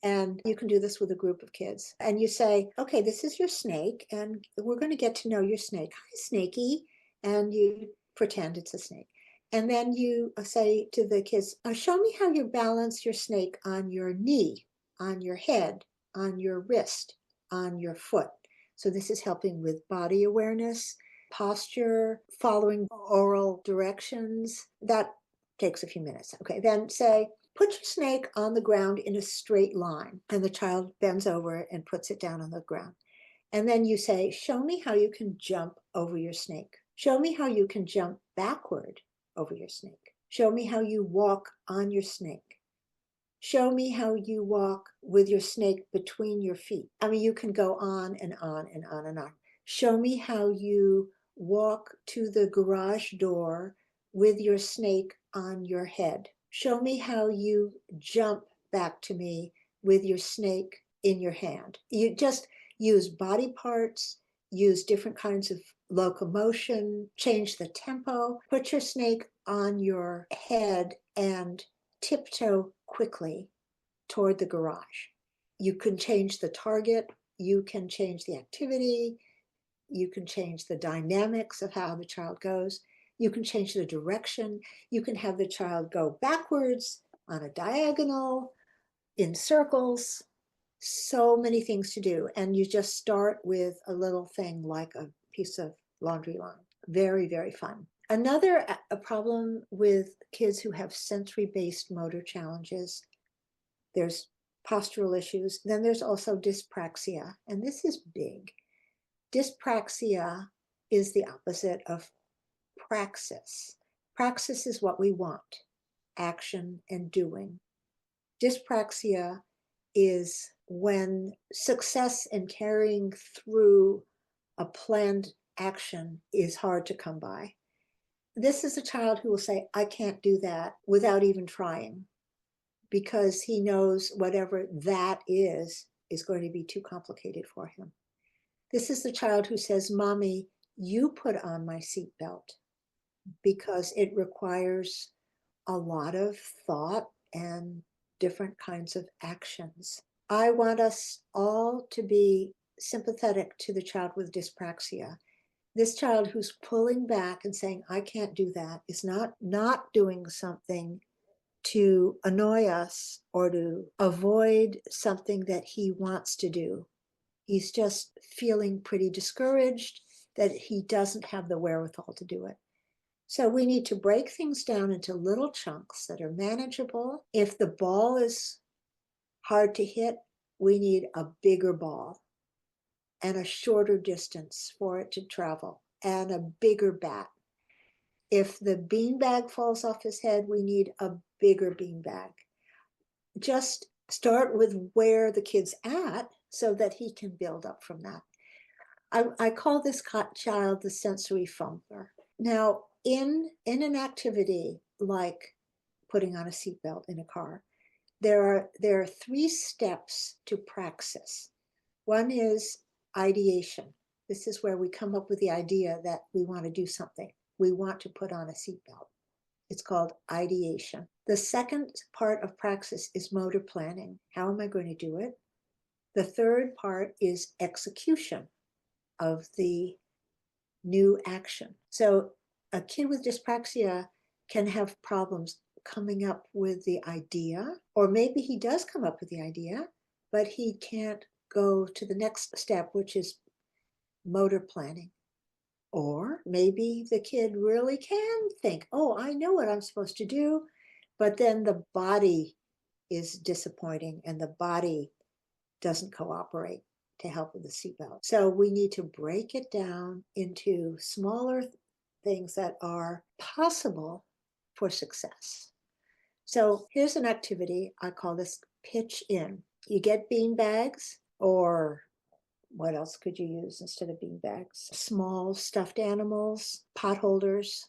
And you can do this with a group of kids. And you say, okay, this is your snake, and we're going to get to know your snake. Hi, Snakey. And you pretend it's a snake. And then you say to the kids, show me how you balance your snake on your knee, on your head, on your wrist, on your foot. So this is helping with body awareness, posture, following oral directions. That takes a few minutes. Okay, then say, put your snake on the ground in a straight line. And the child bends over and puts it down on the ground. And then you say, show me how you can jump over your snake. Show me how you can jump backward over your snake. Show me how you walk on your snake. Show me how you walk with your snake between your feet. I mean, you can go on and on and on and on. Show me how you walk to the garage door with your snake on your head. Show me how you jump back to me with your snake in your hand. You just use body parts, use different kinds of locomotion, change the tempo, put your snake on your head and tiptoe quickly toward the garage. You can change the target, you can change the activity, you can change the dynamics of how the child goes, you can change the direction, you can have the child go backwards, on a diagonal, in circles, so many things to do. And you just start with a little thing like a piece of laundry line. Very, very fun. Another problem with kids who have sensory-based motor challenges, there's postural issues. Then there's also dyspraxia, and this is big. Dyspraxia is the opposite of praxis. Praxis is what we want, action and doing. Dyspraxia is when success in carrying through a planned action is hard to come by. This is a child who will say, I can't do that without even trying, because he knows whatever that is going to be too complicated for him. This is the child who says, Mommy, you put on my seatbelt, because it requires a lot of thought and different kinds of actions. I want us all to be sympathetic to the child with dyspraxia. This child who's pulling back and saying, I can't do that, is not doing something to annoy us or to avoid something that he wants to do. He's just feeling pretty discouraged that he doesn't have the wherewithal to do it. So we need to break things down into little chunks that are manageable. If the ball is hard to hit, we need a bigger ball and a shorter distance for it to travel and a bigger bat. If the beanbag falls off his head, we need a bigger beanbag. Just start with where the kid's at so that he can build up from that. I call this child the sensory fumbler. Now, in an activity like putting on a seatbelt in a car, there are 3 steps to praxis. One is ideation. This is where we come up with the idea that we want to do something. We want to put on a seatbelt. It's called ideation. The second part of praxis is motor planning. How am I going to do it? The third part is execution of the new action. So a kid with dyspraxia can have problems coming up with the idea, or maybe he does come up with the idea, but he can't go to the next step, which is motor planning. Or maybe the kid really can think, oh, I know what I'm supposed to do, but then the body is disappointing and the body doesn't cooperate to help with the seatbelt. So we need to break it down into smaller things that are possible for success. So here's an activity. I call this pitch in. You get bean bags, or what else could you use instead of bean bags? Small stuffed animals, pot holders.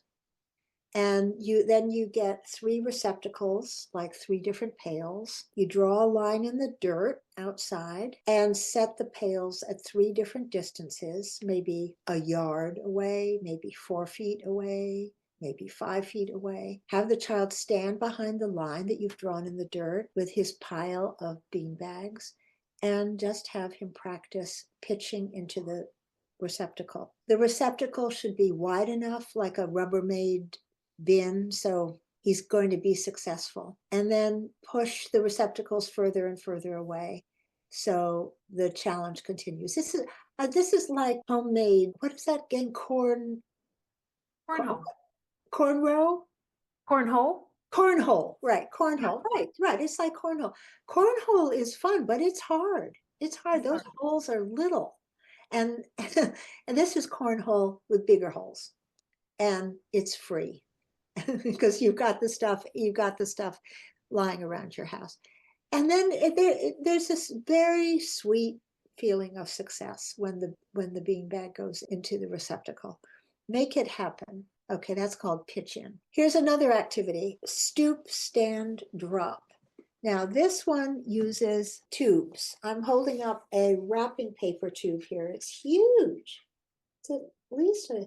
And then you get 3 receptacles, like 3 different pails. You draw a line in the dirt outside and set the pails at 3 different distances, maybe a yard away, maybe 4 feet away, maybe 5 feet away. Have the child stand behind the line that you've drawn in the dirt with his pile of bean bags, and just have him practice pitching into the receptacle. The receptacle should be wide enough, like a Rubbermaid bin, so he's going to be successful. And then push the receptacles further and further away, so the challenge continues. This is like homemade. What is that game? Cornhole. Cornrow. Cornhole. Cornhole, right? Cornhole, right. It's like cornhole. Cornhole is fun, but it's hard. It's hard. Those holes are little, and and this is cornhole with bigger holes, and it's free because you've got the stuff lying around your house. And then there's this very sweet feeling of success when the beanbag goes into the receptacle. Make it happen. Okay, that's called pitch in. Here's another activity: stoop, stand, drop. Now this one uses tubes. I'm holding up a wrapping paper tube here. It's huge. It's at least a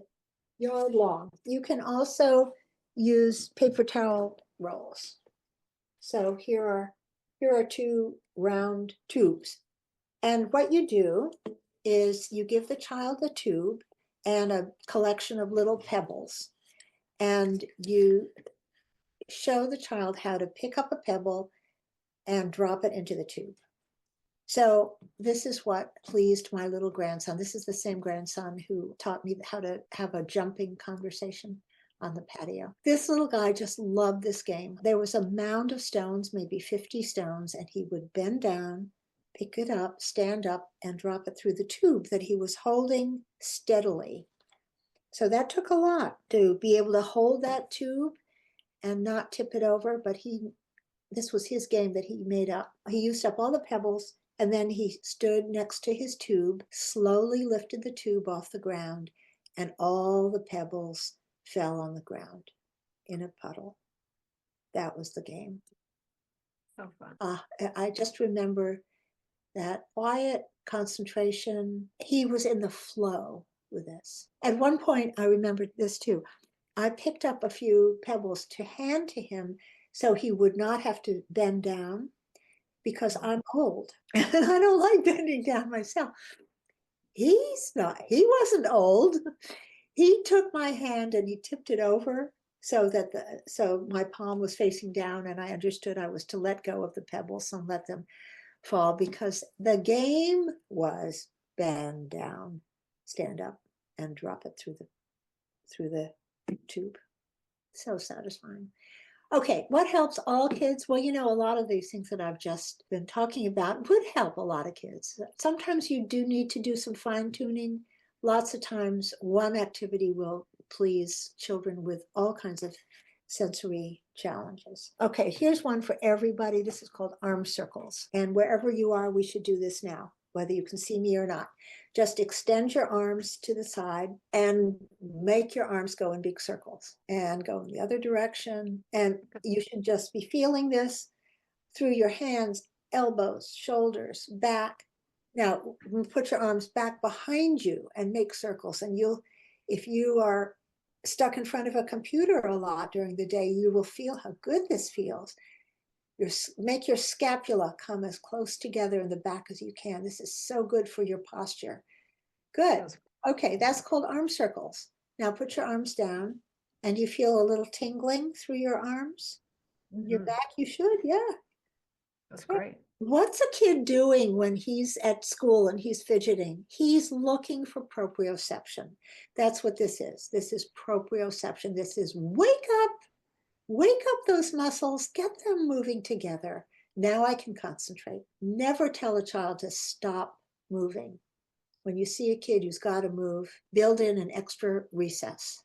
yard long. You can also use paper towel rolls. So here are 2 round tubes. And what you do is you give the child a tube and a collection of little pebbles, and you show the child how to pick up a pebble and drop it into the tube. So this is what pleased my little grandson. This is the same grandson who taught me how to have a jumping conversation on the patio. This little guy just loved this game. There was a mound of stones, maybe 50 stones, and he would bend down, pick it up, stand up, and drop it through the tube that he was holding steadily. So that took a lot to be able to hold that tube and not tip it over, but this was his game that he made up. He used up all the pebbles, and then he stood next to his tube, slowly lifted the tube off the ground, and all the pebbles fell on the ground in a puddle. That was the game. So fun. I just remember that quiet concentration. He was in the flow with this. At one point, I remembered this too. I picked up a few pebbles to hand to him so he would not have to bend down, because I'm old and I don't like bending down myself. He wasn't old. He took my hand and he tipped it over so my palm was facing down, and I understood I was to let go of the pebbles and let them fall, because the game was bend down, stand up, and drop it through the tube. So satisfying. Okay, what helps all kids? Well, a lot of these things that I've just been talking about would help a lot of kids. Sometimes you do need to do some fine tuning. Lots of times one activity will please children with all kinds of sensory challenges. Okay, here's one for everybody. This is called arm circles. And wherever you are, we should do this now, whether you can see me or not. Just extend your arms to the side and make your arms go in big circles and go in the other direction. And you should just be feeling this through your hands, elbows, shoulders, back. Now, put your arms back behind you and make circles. And if you are stuck in front of a computer a lot during the day, you will feel how good this feels. Make your scapula come as close together in the back as you can. This is so good for your posture. Good. Okay, that's called arm circles. Now put your arms down, and you feel a little tingling through your arms. Your back, you should, yeah. That's great. What's a kid doing when he's at school and he's fidgeting? He's looking for proprioception. That's what this is. This is proprioception. This is wake up those muscles, get them moving together. Now I can concentrate. Never tell a child to stop moving. When you see a kid who's got to move, build in an extra recess,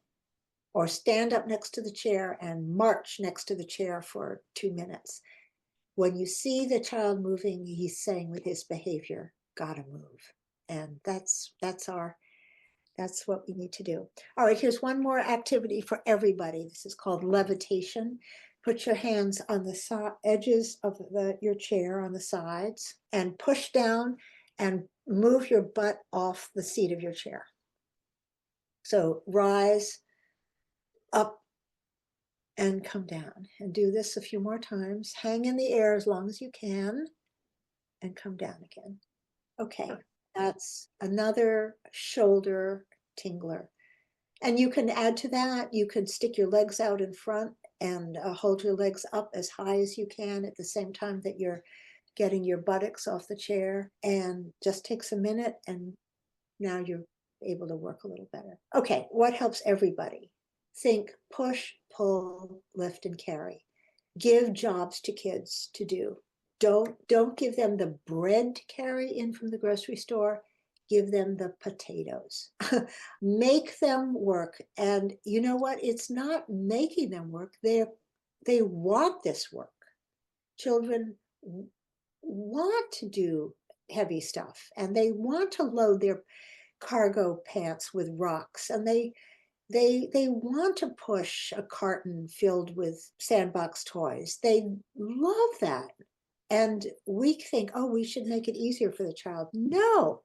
or stand up next to the chair and march next to the chair for 2 minutes. When you see the child moving, he's saying with his behavior, gotta move. And that's what we need to do. All right, here's one more activity for everybody. This is called levitation. Put your hands on the edges of your chair on the sides and push down and move your butt off the seat of your chair. So rise up and come down, and do this a few more times. Hang in the air as long as you can and come down again. Okay, that's another shoulder tingler. And you can add to that, you can stick your legs out in front and hold your legs up as high as you can at the same time that you're getting your buttocks off the chair, and just takes a minute, and now you're able to work a little better. Okay, what helps everybody? Think push, pull, lift, and carry. Give jobs to kids to do. Don't give them the bread to carry in from the grocery store. Give them the potatoes. Make them work. And you know what? It's not making them work. They want this work. Children want to do heavy stuff, and they want to load their cargo pants with rocks, and they want to push a carton filled with sandbox toys. They love that. And we think, oh, we should make it easier for the child. No,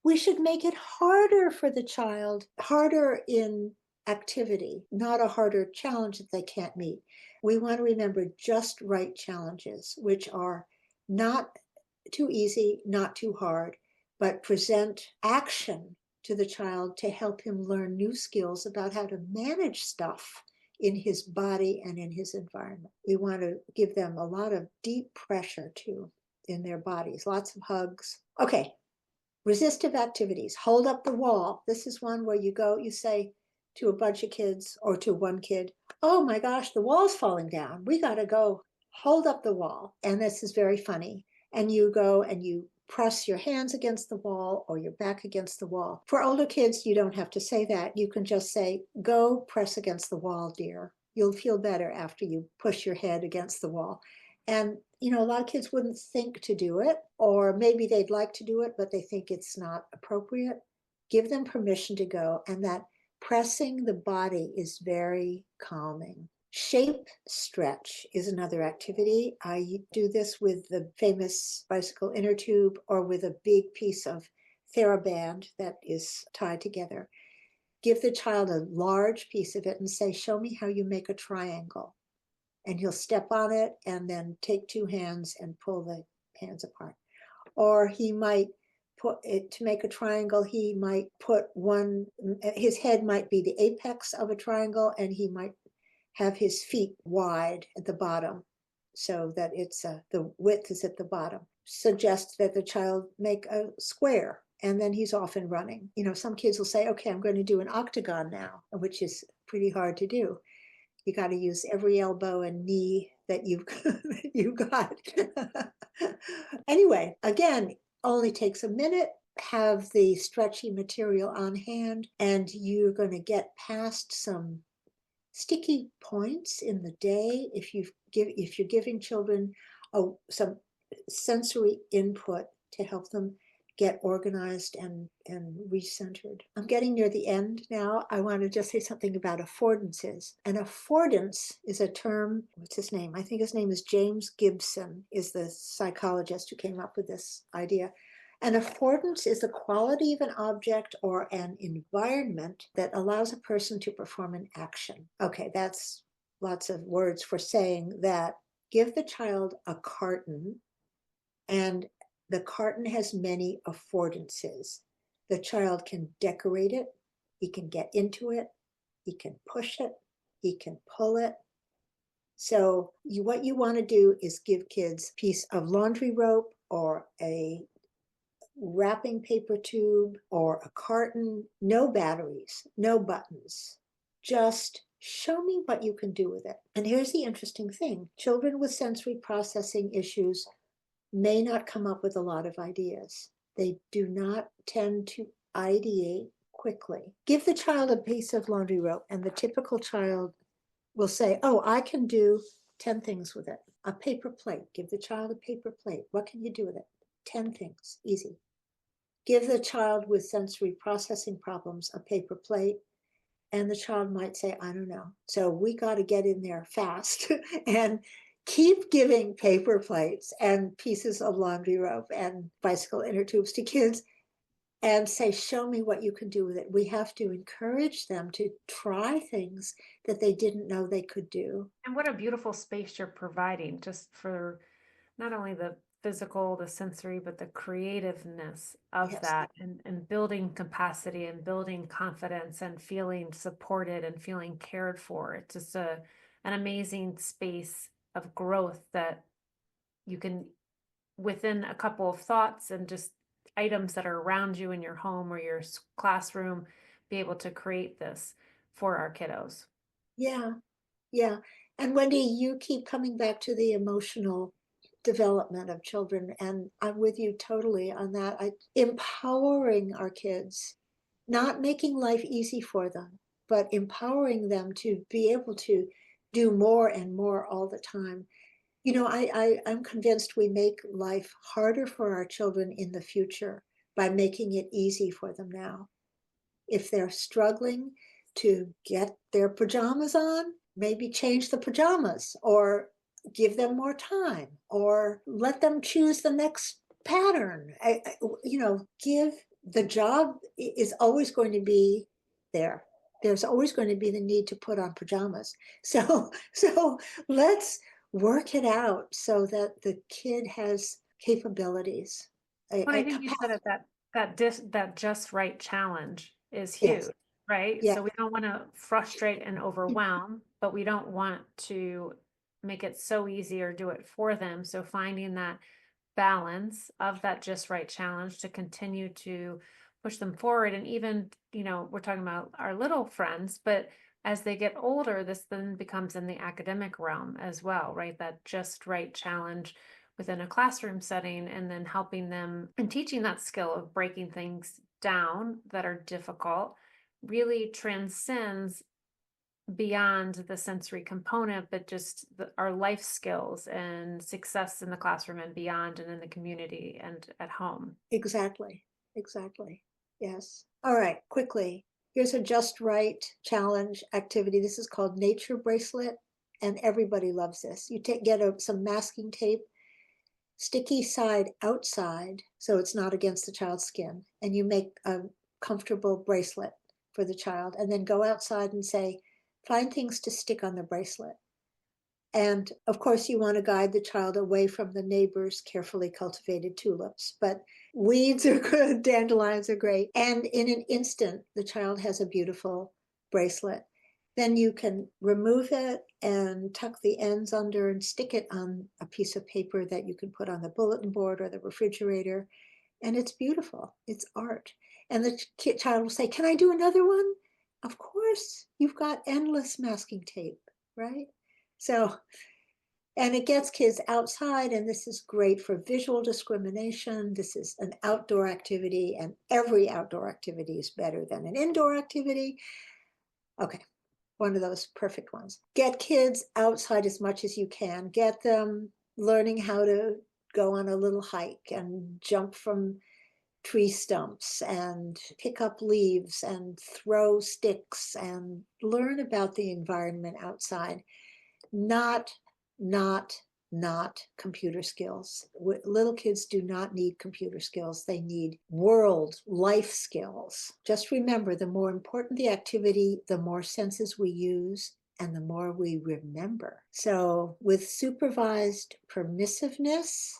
we should make it harder for the child, harder in activity, not a harder challenge that they can't meet. We want to remember just right challenges, which are not too easy, not too hard, but present action to the child to help him learn new skills about how to manage stuff in his body and in his environment. We want to give them a lot of deep pressure too in their bodies, lots of hugs. Okay, resistive activities. Hold up the wall. This is one where you say to a bunch of kids or to one kid, oh my gosh, the wall's falling down. We got to go hold up the wall. And this is very funny. And you go and you press your hands against the wall or your back against the wall. For older kids, you don't have to say that. You can just say, go press against the wall, dear. You'll feel better after you push your head against the wall. And, a lot of kids wouldn't think to do it, or maybe they'd like to do it, but they think it's not appropriate. Give them permission to go. And that pressing the body is very calming. Shape stretch is another activity. I do this with the famous bicycle inner tube or with a big piece of TheraBand that is tied together. Give the child a large piece of it and say, show me how you make a triangle. And he'll step on it and then take 2 hands and pull the hands apart. Or he might put it to make a triangle. He might put his head might be the apex of a triangle, and he might have his feet wide at the bottom so that the width is at the bottom. Suggest that the child make a square, and then he's off and running. Some kids will say, okay, I'm going to do an octagon now, which is pretty hard to do. You got to use every elbow and knee that you got. Anyway, again, only takes a minute. have the stretchy material on hand, and you're going to get past some sticky points in the day if you're giving children some sensory input to help them get organized and recentered. I'm getting near the end now. I want to just say something about affordances. An affordance is a term, what's his name? I think his name is James Gibson, is the psychologist who came up with this idea. An affordance is the quality of an object or an environment that allows a person to perform an action. Okay, that's lots of words for saying that give the child a carton, and the carton has many affordances. The child can decorate it, he can get into it, he can push it, he can pull it. So what you want to do is give kids a piece of laundry rope or a wrapping paper tube or a carton, no batteries, no buttons. Just show me what you can do with it. And here's the interesting thing. Children with sensory processing issues may not come up with a lot of ideas. They do not tend to ideate quickly. Give the child a piece of laundry rope, and the typical child will say, oh, I can do 10 things with it. A paper plate. Give the child a paper plate. What can you do with it? 10 things. Easy. Give the child with sensory processing problems a paper plate, and the child might say, I don't know. So we got to get in there fast and keep giving paper plates and pieces of laundry rope and bicycle inner tubes to kids and say, show me what you can do with it. We have to encourage them to try things that they didn't know they could do. And what a beautiful space you're providing just for not only the physical, the sensory, but the creativeness of Yes. that and building capacity and building confidence and feeling supported and feeling cared for. It's just an amazing space of growth that you can, within a couple of thoughts and just items that are around you in your home or your classroom, be able to create this for our kiddos. Yeah. Yeah. And Wendy, you keep coming back to the emotional development of children, and I'm with you totally on that. Empowering our kids, not making life easy for them, but empowering them to be able to do more and more all the time. You know, I'm convinced we make life harder for our children in the future by making it easy for them now. If they're struggling to get their pajamas on, maybe change the pajamas or give them more time or let them choose the next pattern. Give the job is always going to be there. There's always going to be the need to put on pajamas. So let's work it out so that the kid has capabilities. Well, I think you said it, that just right challenge is huge, Yes, right? yeah, So we don't want to frustrate and overwhelm, but we don't want to make it so easy or do it for them. So finding that balance of that just right challenge to continue to push them forward. And even, we're talking about our little friends, but as they get older, this then becomes in the academic realm as well, right? That just right challenge within a classroom setting, and then helping them and teaching that skill of breaking things down that are difficult really transcends beyond the sensory component, but just our life skills and success in the classroom and beyond, and in the community and at home. exactly. Exactly. Yes. All right, quickly. Here's a just right challenge activity. This is called Nature Bracelet, and everybody loves this. You get some masking tape, sticky side outside, so it's not against the child's skin, and you make a comfortable bracelet for the child, and then go outside and say, find things to stick on the bracelet. And of course, you want to guide the child away from the neighbor's carefully cultivated tulips, but weeds are good, dandelions are great. And in an instant, the child has a beautiful bracelet. Then you can remove it and tuck the ends under and stick it on a piece of paper that you can put on the bulletin board or the refrigerator. And it's beautiful. It's art. And the child will say, can I do another one? Of course, you've got endless masking tape, right? So And it gets kids outside, and this is great for visual discrimination. This is an outdoor activity, and every outdoor activity is better than an indoor activity. Okay, one of those perfect ones. Get kids outside as much as you can. Get them learning how to go on a little hike and jump from tree stumps and pick up leaves and throw sticks and learn about the environment outside. Not computer skills. Little kids do not need computer skills. They need world life skills. Just remember, the more important the activity, the more senses we use and the more we remember. So with supervised permissiveness,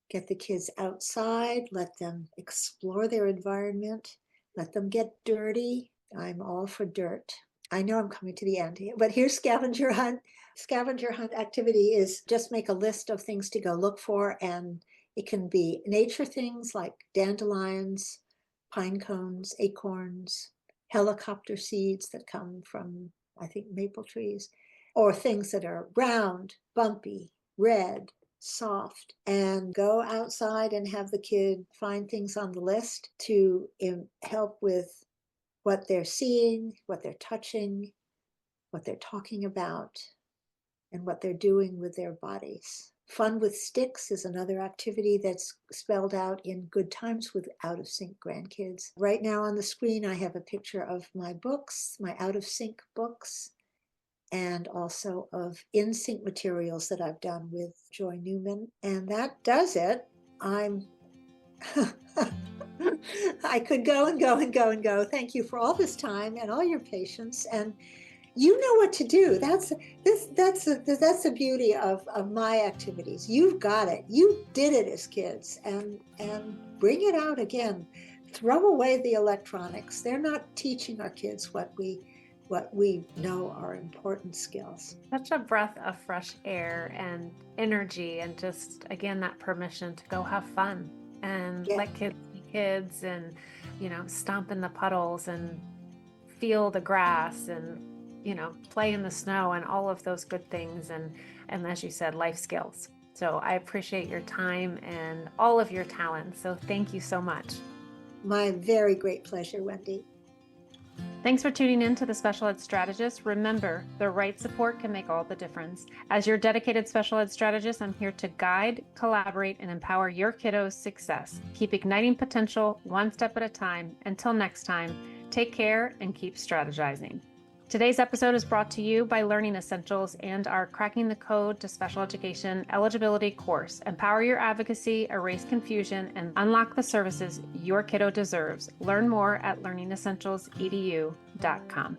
get the kids outside, let them explore their environment, let them get dirty. I'm all for dirt. I know I'm coming to the end here, but here's scavenger hunt. Scavenger hunt activity is just make a list of things to go look for, and it can be nature things like dandelions, pine cones, acorns, helicopter seeds that come from, I think, maple trees, or things that are round, bumpy, red, soft, and go outside and have the kid find things on the list to help with what they're seeing, what they're touching, what they're talking about, and what they're doing with their bodies. Fun with sticks is another activity that's spelled out in Good Times with Out-of-Sync Grandkids. Right now on the screen, I have a picture of my books, my Out-of-Sync books, and also of in-sync materials that I've done with Joy Newman. And that does it. I'm I could go and go and go and go. Thank you for all this time and all your patience. And you know what to do. That's the beauty of my activities. You've got it. You did it as kids, and bring it out again. Throw away the electronics. They're not teaching our kids what we know are important skills. Such a breath of fresh air and energy, and just, again, that permission to go have fun and let kids be kids, and, stomp in the puddles and feel the grass and, play in the snow and all of those good things. And as you said, life skills. So I appreciate your time and all of your talent. So thank you so much. My very great pleasure, Wendy. Thanks for tuning in to the Special Ed Strategist. Remember, the right support can make all the difference. As your dedicated special ed strategist, I'm here to guide, collaborate, and empower your kiddos' success. Keep igniting potential one step at a time. Until next time, take care and keep strategizing. Today's episode is brought to you by Learning Essentials and our Cracking the Code to Special Education eligibility course. Empower your advocacy, erase confusion, and unlock the services your kiddo deserves. Learn more at learningessentialsedu.com.